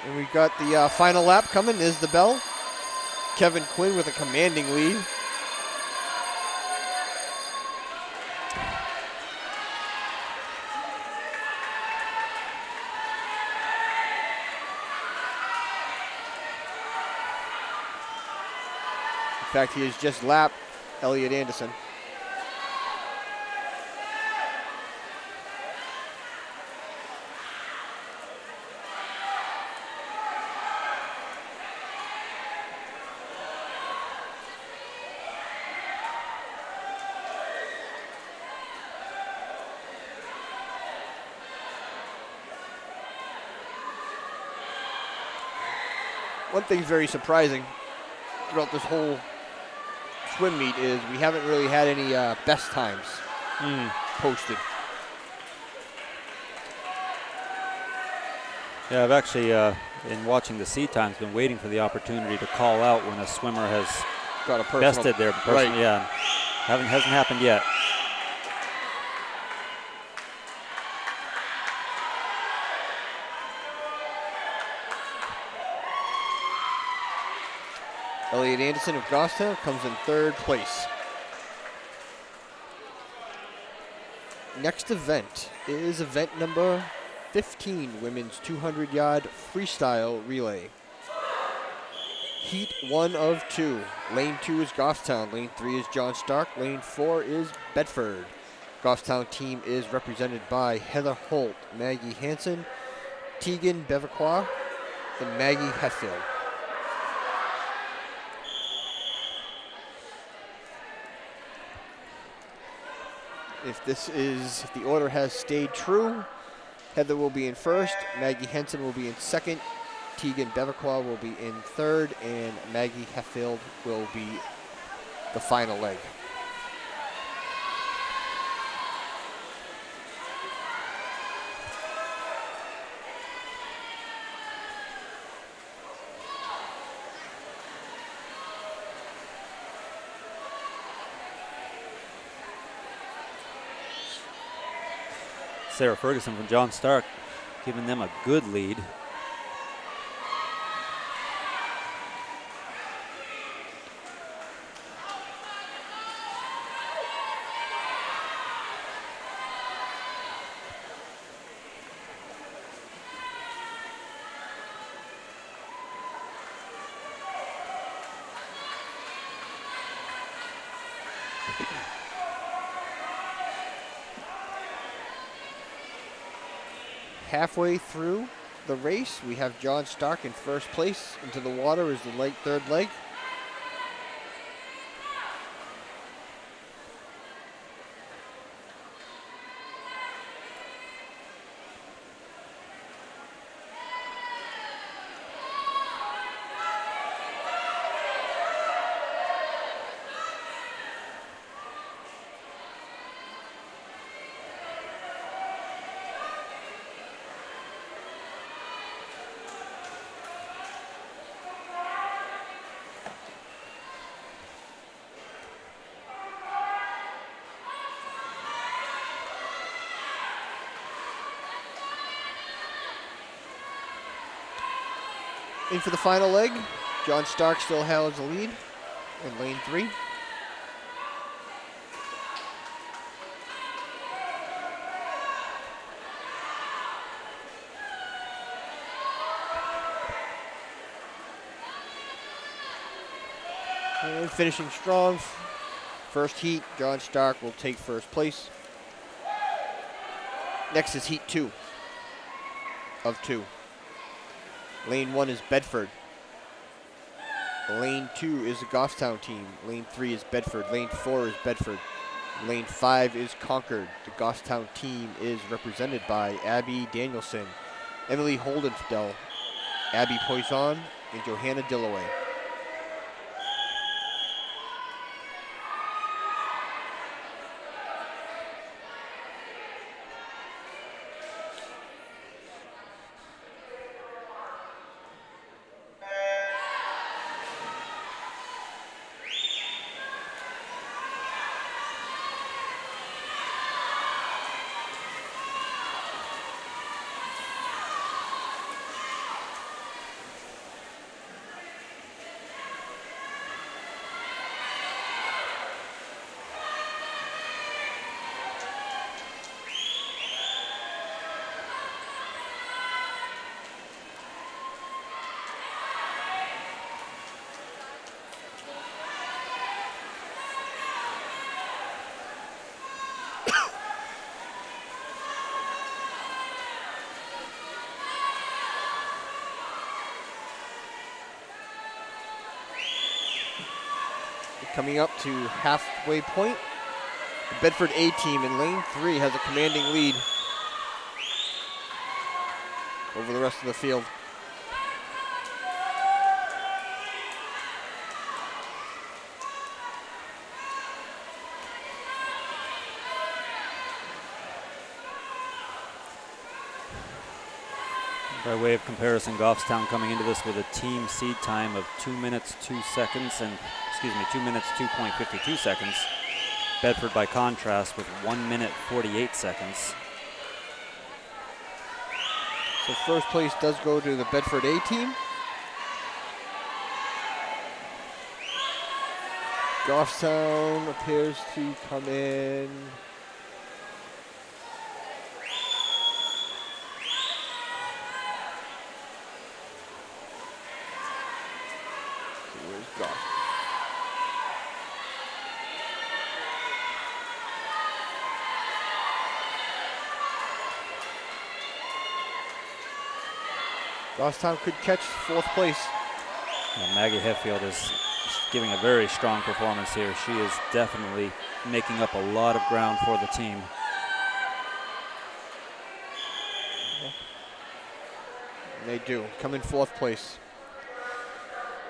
And we got the final lap coming. Is the bell. Kevin Quinn with a commanding lead. In fact, he has just lapped Elliot Anderson. One thing's very surprising throughout this whole swim meet is we haven't really had any best times posted.
Yeah, I've actually, in watching the seat times, been waiting for the opportunity to call out when a swimmer has
Got a personal,
bested their person.
right.
Yeah, hasn't happened yet.
Elliot Anderson of Goffstown comes in third place. Next event is event number 15, women's 200-yard freestyle relay. Heat 1 of 2. Lane 2 is Goffstown. Lane 3 is John Stark. Lane 4 is Bedford. Goffstown team is represented by Heather Holt, Maggie Hansen, Tegan Beverquois, and Maggie Hetfield. If the order has stayed true, Heather will be in first, Maggie Henson will be in second, Tegan Beverquois will be in third, and Maggie Hetfield will be the final leg.
Sarah Ferguson from John Stark giving them a good lead.
Halfway through the race, we have John Stark in first place. Into the water is the third leg. In for the final leg, John Stark still holds the lead in lane 3. And finishing strong, first heat, John Stark will take first place. Next is heat 2 of 2. Lane 1 is Bedford. Lane 2 is the Goffstown team. Lane 3 is Bedford. Lane 4 is Bedford. Lane 5 is Concord. The Goffstown team is represented by Abby Danielson, Emily Holdenfeld, Abby Poisson, and Johanna Dillaway. Coming up to halfway point, the Bedford A team in lane 3 has a commanding lead over the rest of the field.
By way of comparison, Goffstown coming into this with a team seed time of 2 minutes 2 seconds and 2 minutes 2.52 seconds. Bedford, by contrast, with 1 minute 48 seconds.
So first place does go to the Bedford A team. Goffstown appears to come in. Where's Goff? Goffstown could catch fourth place.
Maggie Heffield is giving a very strong performance here. She is definitely making up a lot of ground for the team.
And they do come in fourth place.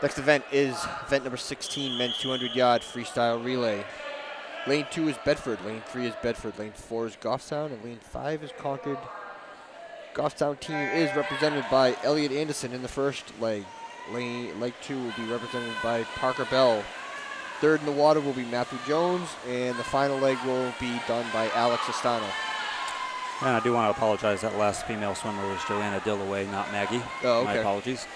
Next event is event number 16, men's 200-yard freestyle relay. Lane 2 is Bedford, lane 3 is Bedford, lane 4 is Goffstown, and lane 5 is Concord. Goffstown team is represented by Elliot Anderson in the first leg. Leg 2 will be represented by Parker Bell. Third in the water will be Matthew Jones, and the final leg will be done by Alex Estano.
And I do want to apologize. That last female swimmer was Joanna Dillaway, not Maggie.
Oh, okay.
My apologies.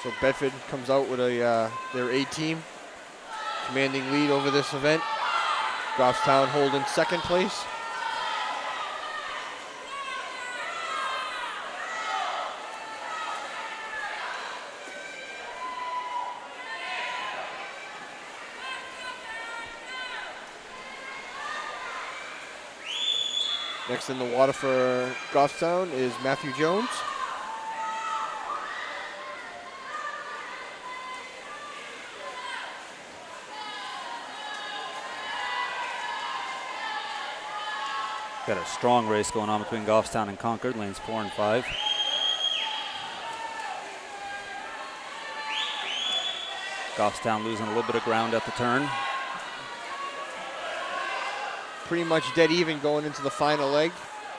So Bedford comes out with their A team, commanding lead over this event. Goffstown holding second place. Next in the water for Goffstown is Matthew Jones.
Got a strong race going on between Goffstown and Concord, lanes 4 and 5. Goffstown losing a little bit of ground at the turn.
Pretty much dead even going into the final leg.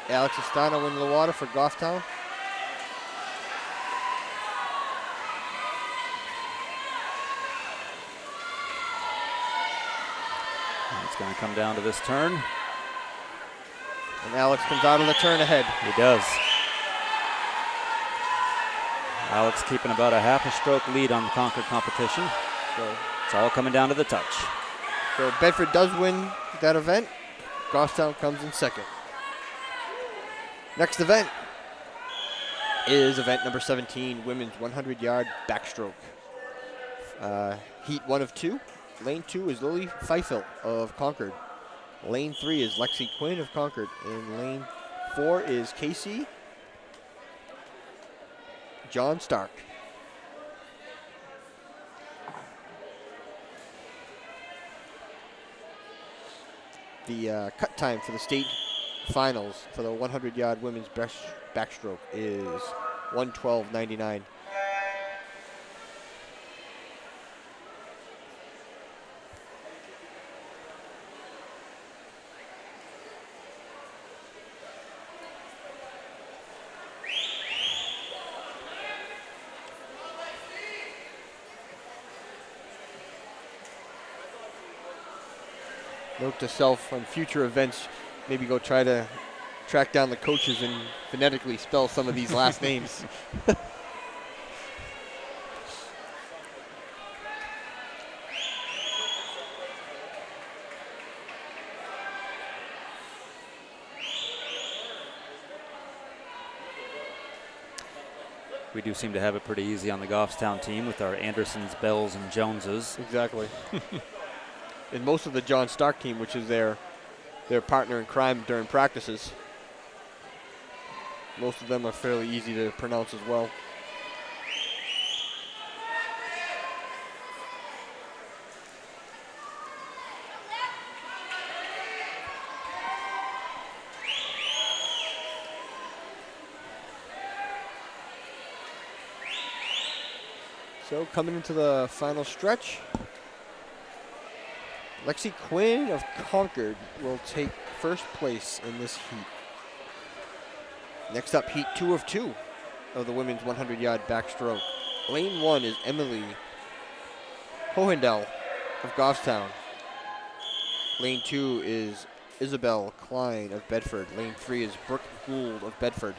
Alex Estano in the water for Goffstown.
And it's going to come down to this turn.
And Alex comes out of the turn ahead.
He does. Alex keeping about a half a stroke lead on the Concord competition.
So
it's all coming down to the touch.
So Bedford does win that event. Goffstown comes in second. Next event is event number 17, women's 100-yard backstroke. Heat 1 of 2. Lane 2 is Lily Feifel of Concord. Lane 3 is Lexi Quinn of Concord. And lane 4 is Casey John Stark. The cut time for the state finals for the 100-yard women's backstroke is 1:12.99. Note to self on future events, maybe go try to track down the coaches and phonetically spell some of these last names.
We do seem to have it pretty easy on the Goffstown team with our Andersons, Bells, and Joneses.
Exactly. And most of the John Stark team, which is their partner in crime during practices. Most of them are fairly easy to pronounce as well. So coming into the final stretch, Lexi Quinn of Concord will take first place in this heat. Next up, heat 2 of 2 of the women's 100-yard backstroke. Lane 1 is Emily Hohendel of Goffstown. Lane 2 is Isabel Klein of Bedford. Lane 3 is Brooke Gould of Bedford.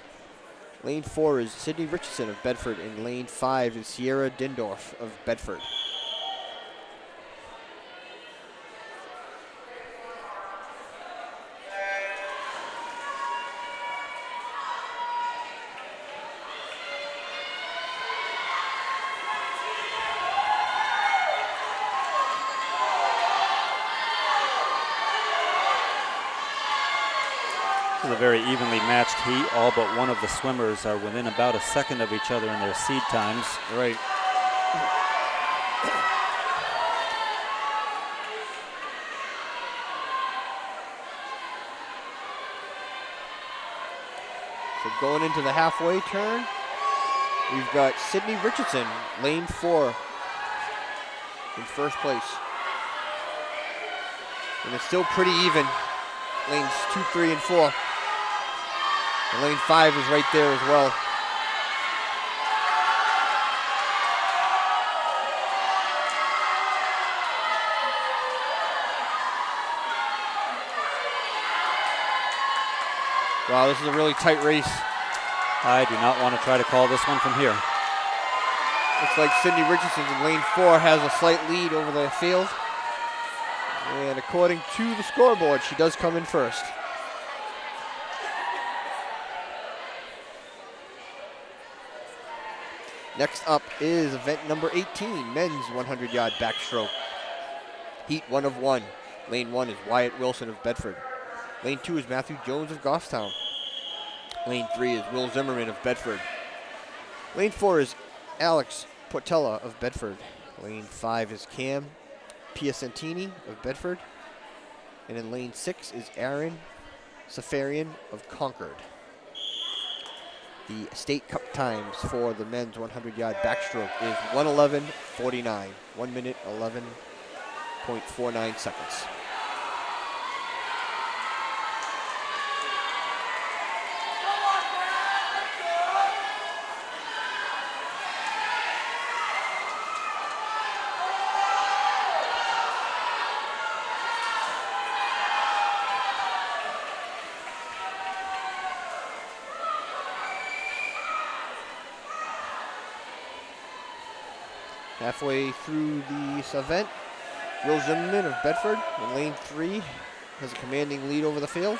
Lane 4 is Sydney Richardson of Bedford, and lane 5 is Sierra Dindorf of Bedford.
This is a very evenly matched heat. All but one of the swimmers are within about a second of each other in their seed times.
Right. So going into the halfway turn, we've got Sydney Richardson, lane 4, in first place. And it's still pretty even. Lanes 2, 3, and 4. And lane 5 is right there as well. Wow, this is a really tight race.
I do not want to try to call this one from here.
Looks like Sydney Richardson in lane 4 has a slight lead over the field. And according to the scoreboard, she does come in first. Next up is event number 18, men's 100-yard backstroke. Heat 1 of 1. Lane 1 is Wyatt Wilson of Bedford. Lane 2 is Matthew Jones of Goffstown. Lane 3 is Will Zimmerman of Bedford. Lane 4 is Alex Portella of Bedford. Lane 5 is Cam Piacentini of Bedford. And in lane 6 is Aaron Safarian of Concord. The state cup times for the men's 100-yard backstroke is 1:11:49, 1 minute 11.49 seconds. Halfway through this event, Will Zimmerman of Bedford in lane 3 has a commanding lead over the field.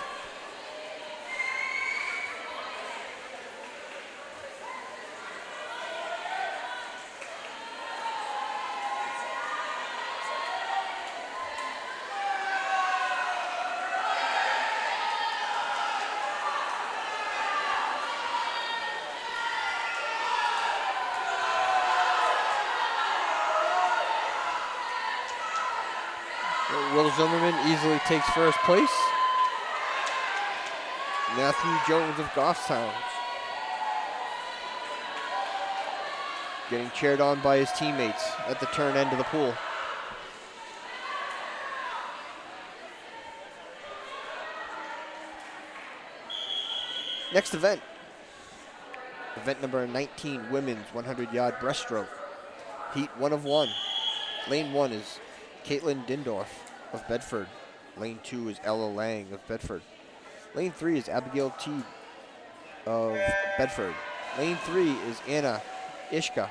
Will Zimmerman easily takes first place. Matthew Jones of Goffstown getting cheered on by his teammates at the turn end of the pool. Next event, event number 19, women's 100-yard breaststroke. Heat 1 of 1. Lane 1 is Caitlin Dindorf of Bedford. Lane 2 is Ella Lang of Bedford. Lane 3 is Abigail Teed of Bedford. Lane 3 is Anna Ishka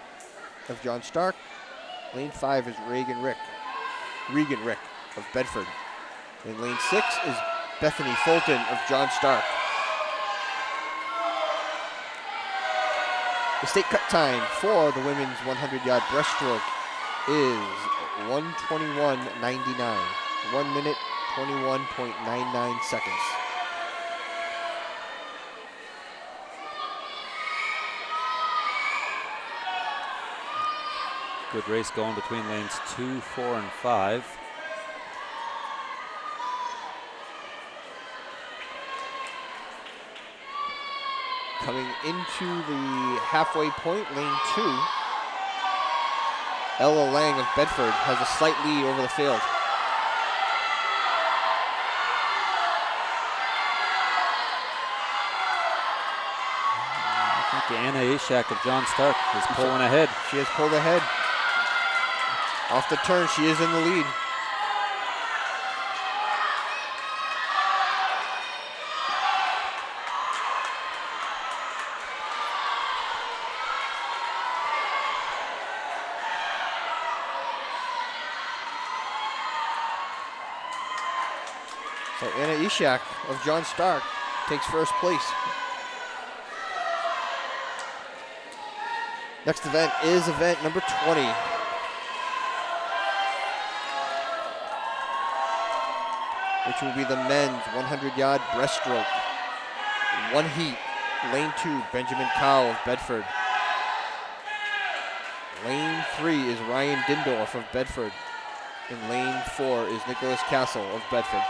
of John Stark. Lane 5 is Regan Rick of Bedford. And lane 6 is Bethany Fulton of John Stark. The state cut time for the women's 100-yard breaststroke is 1:21:99. 1 minute, 21.99 seconds.
Good race going between lanes 2, 4, and 5.
Coming into the halfway point, lane 2, Ella Lang of Bedford has a slight lead over the field.
I think Anna Ishak of John Stark is pulling ahead.
She has pulled ahead. Off the turn, she is in the lead. So Anna Ishak of John Stark takes first place. Next event is event number 20. Which will be the men's 100-yard breaststroke. One heat, lane 2, Benjamin Cow of Bedford. Lane 3 is Ryan Dindorf of Bedford. And lane 4 is Nicholas Castle of Bedford.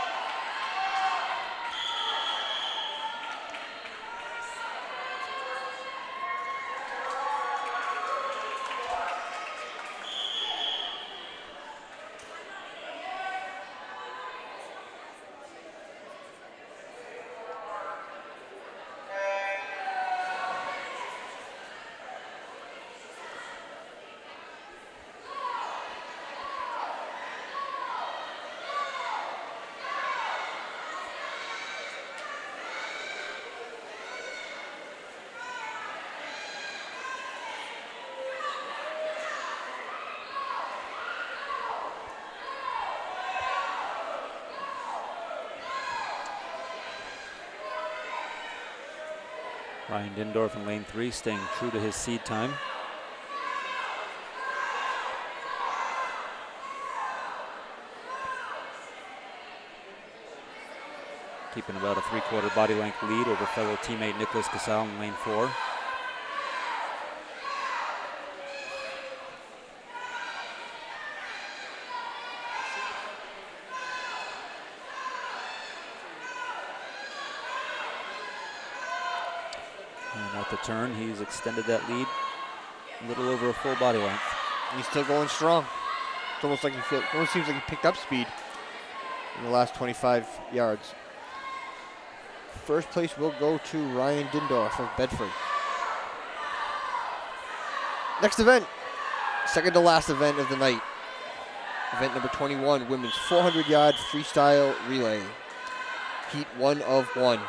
Ryan Dindorf in lane 3 staying true to his seed time. Keeping about a 3/4 body length lead over fellow teammate Nicholas Casal in lane 4. And at the turn, he's extended that lead a little over a full body length.
He's still going strong. It's almost like almost seems like he picked up speed in the last 25 yards. First place will go to Ryan Dindorf of Bedford. Next event, second to last event of the night. Event number 21, women's 400-yard freestyle relay. Heat 1 of 1.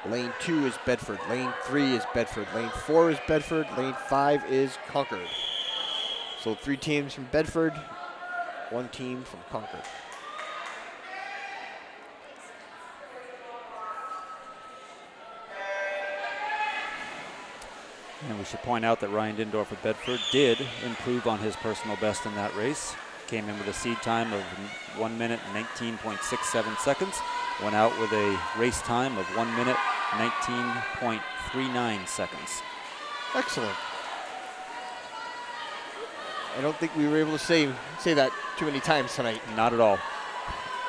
Lane 2 is Bedford. Lane 3 is Bedford. Lane 4 is Bedford. Lane 5 is Concord. So 3 teams from Bedford, 1 team from Concord.
And we should point out that Ryan Dindorf of Bedford did improve on his personal best in that race. Came in with a seed time of 1 minute 19.67 seconds. Went out with a race time of 1 minute 19.39 seconds.
Excellent. I don't think we were able to say that too many times tonight.
Not at all.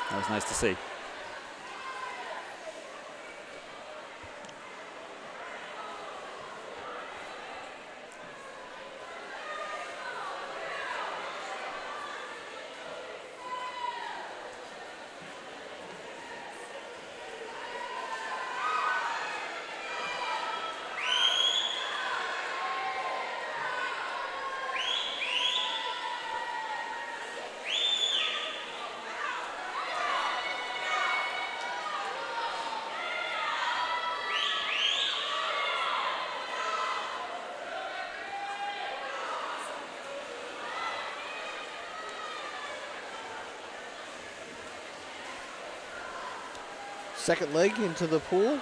That was nice to see.
Second leg into the pool.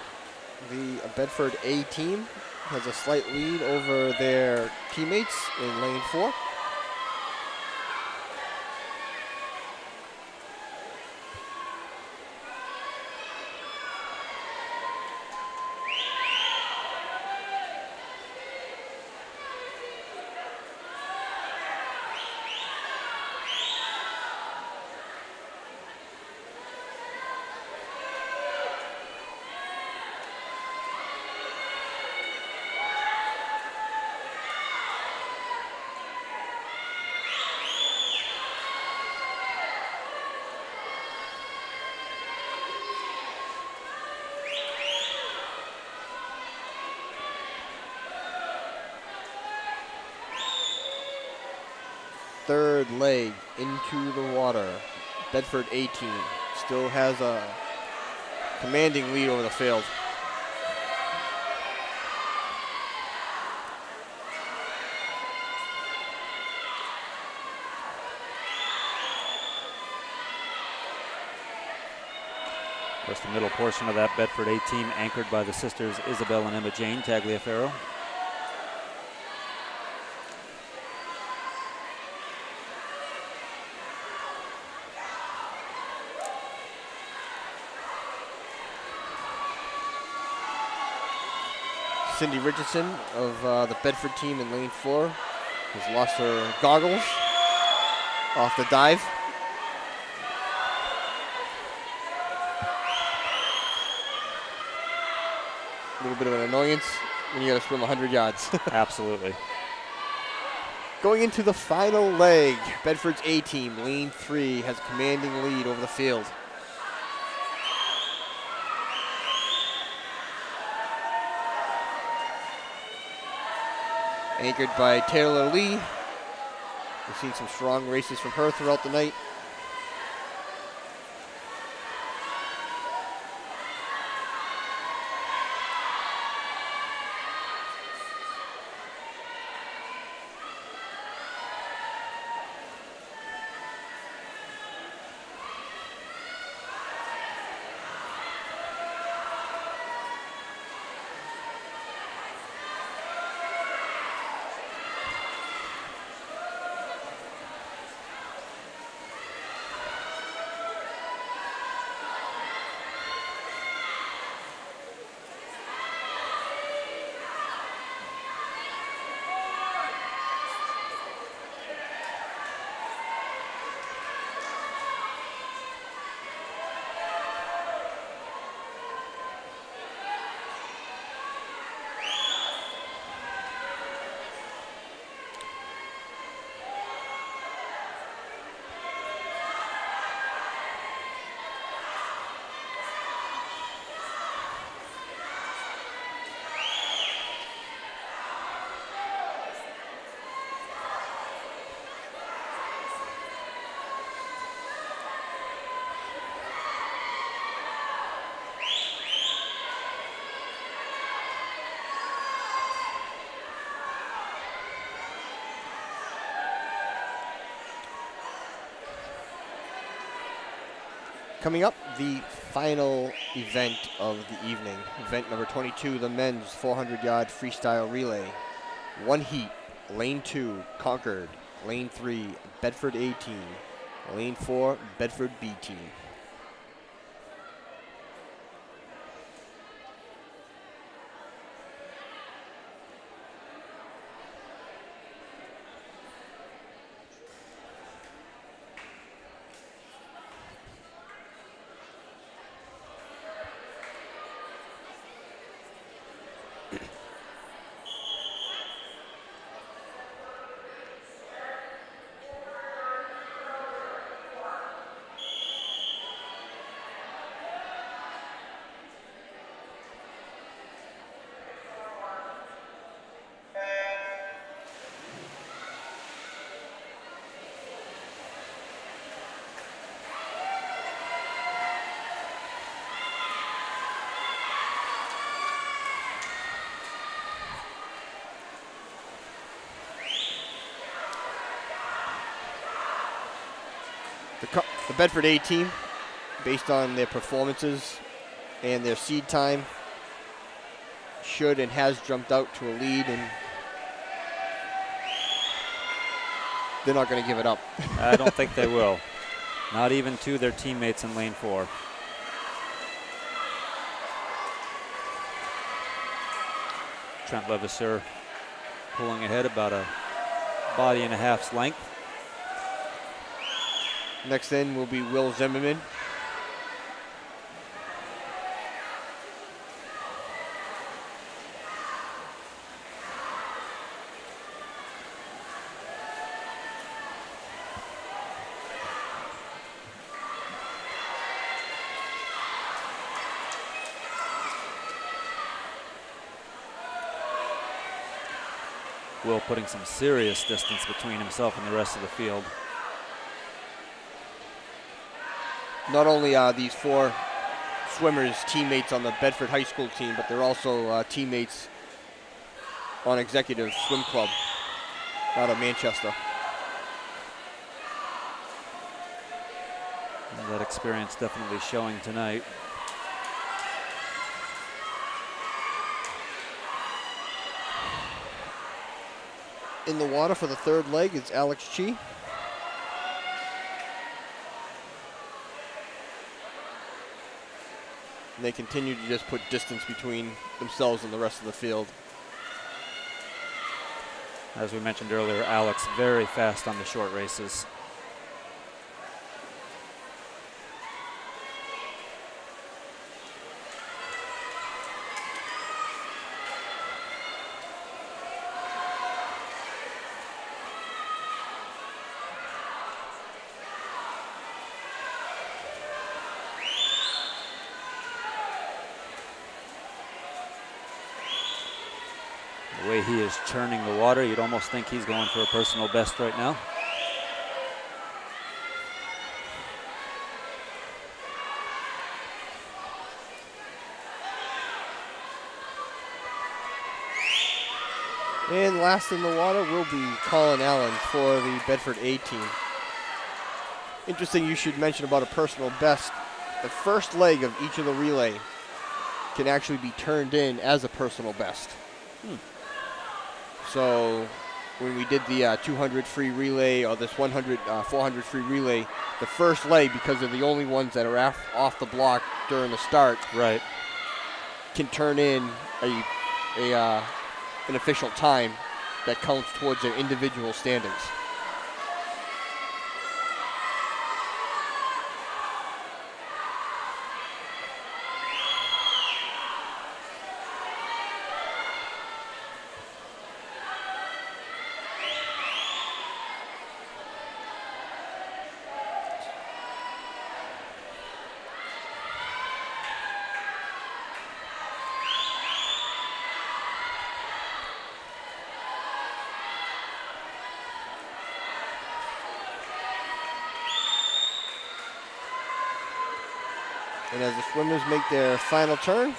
The Bedford A team has a slight lead over their teammates in lane 4. third leg into the water. Bedford 18 still has a commanding lead over the field.
Of course, the middle portion of that Bedford A team anchored by the sisters Isabel and Emma Jane Tagliaferro.
Cindy Richardson of the Bedford team in lane 4 has lost her goggles off the dive. A little bit of an annoyance when you got to swim 100 yards.
Absolutely.
Going into the final leg, Bedford's A team, lane 3, has a commanding lead over the field. Anchored by Taylor Lee. We've seen some strong races from her throughout the night. Coming up, the final event of the evening. Event number 22, the men's 400-yard freestyle relay. One heat, lane 2, Concord. Lane 3, Bedford A team. Lane 4, Bedford B team. The Bedford A team, based on their performances and their seed time, should and has jumped out to a lead, and they're not going to give it up.
I don't think they will. Not even to their teammates in lane 4. Trent Levasseur pulling ahead about a body and a half's length.
Next in will be Will Zimmerman.
Will putting some serious distance between himself and the rest of the field.
Not only are these 4 swimmers teammates on the Bedford High School team, but they're also teammates on Executive Swim Club out of Manchester.
And that experience definitely showing tonight.
In the water for the 3rd leg is Alex Chi. And they continue to just put distance between themselves and the rest of the field.
As we mentioned earlier, Alex very fast on the short races. The way he is churning the water, you'd almost think he's going for a personal best right now.
And last in the water will be Colin Allen for the Bedford A team. Interesting you should mention about a personal best. The first leg of each of the relay can actually be turned in as a personal best. So when we did the 200 free relay or this 400 free relay, the first leg, because they're the only ones that are off the block during the start,
right,
can turn in an official time that counts towards their individual standings. And as the swimmers make their final turn,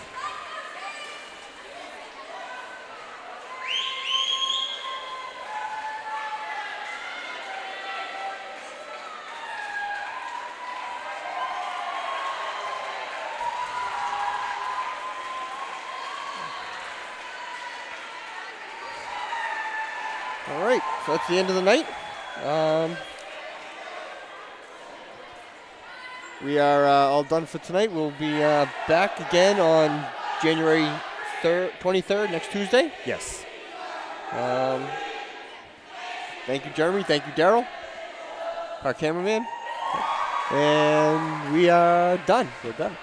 all right, so that's the end of the night. We are all done for tonight. We'll be back again on January 23rd, next Tuesday.
Yes.
Thank you, Jeremy. Thank you, Daryl, our cameraman. And we are done.
We're done.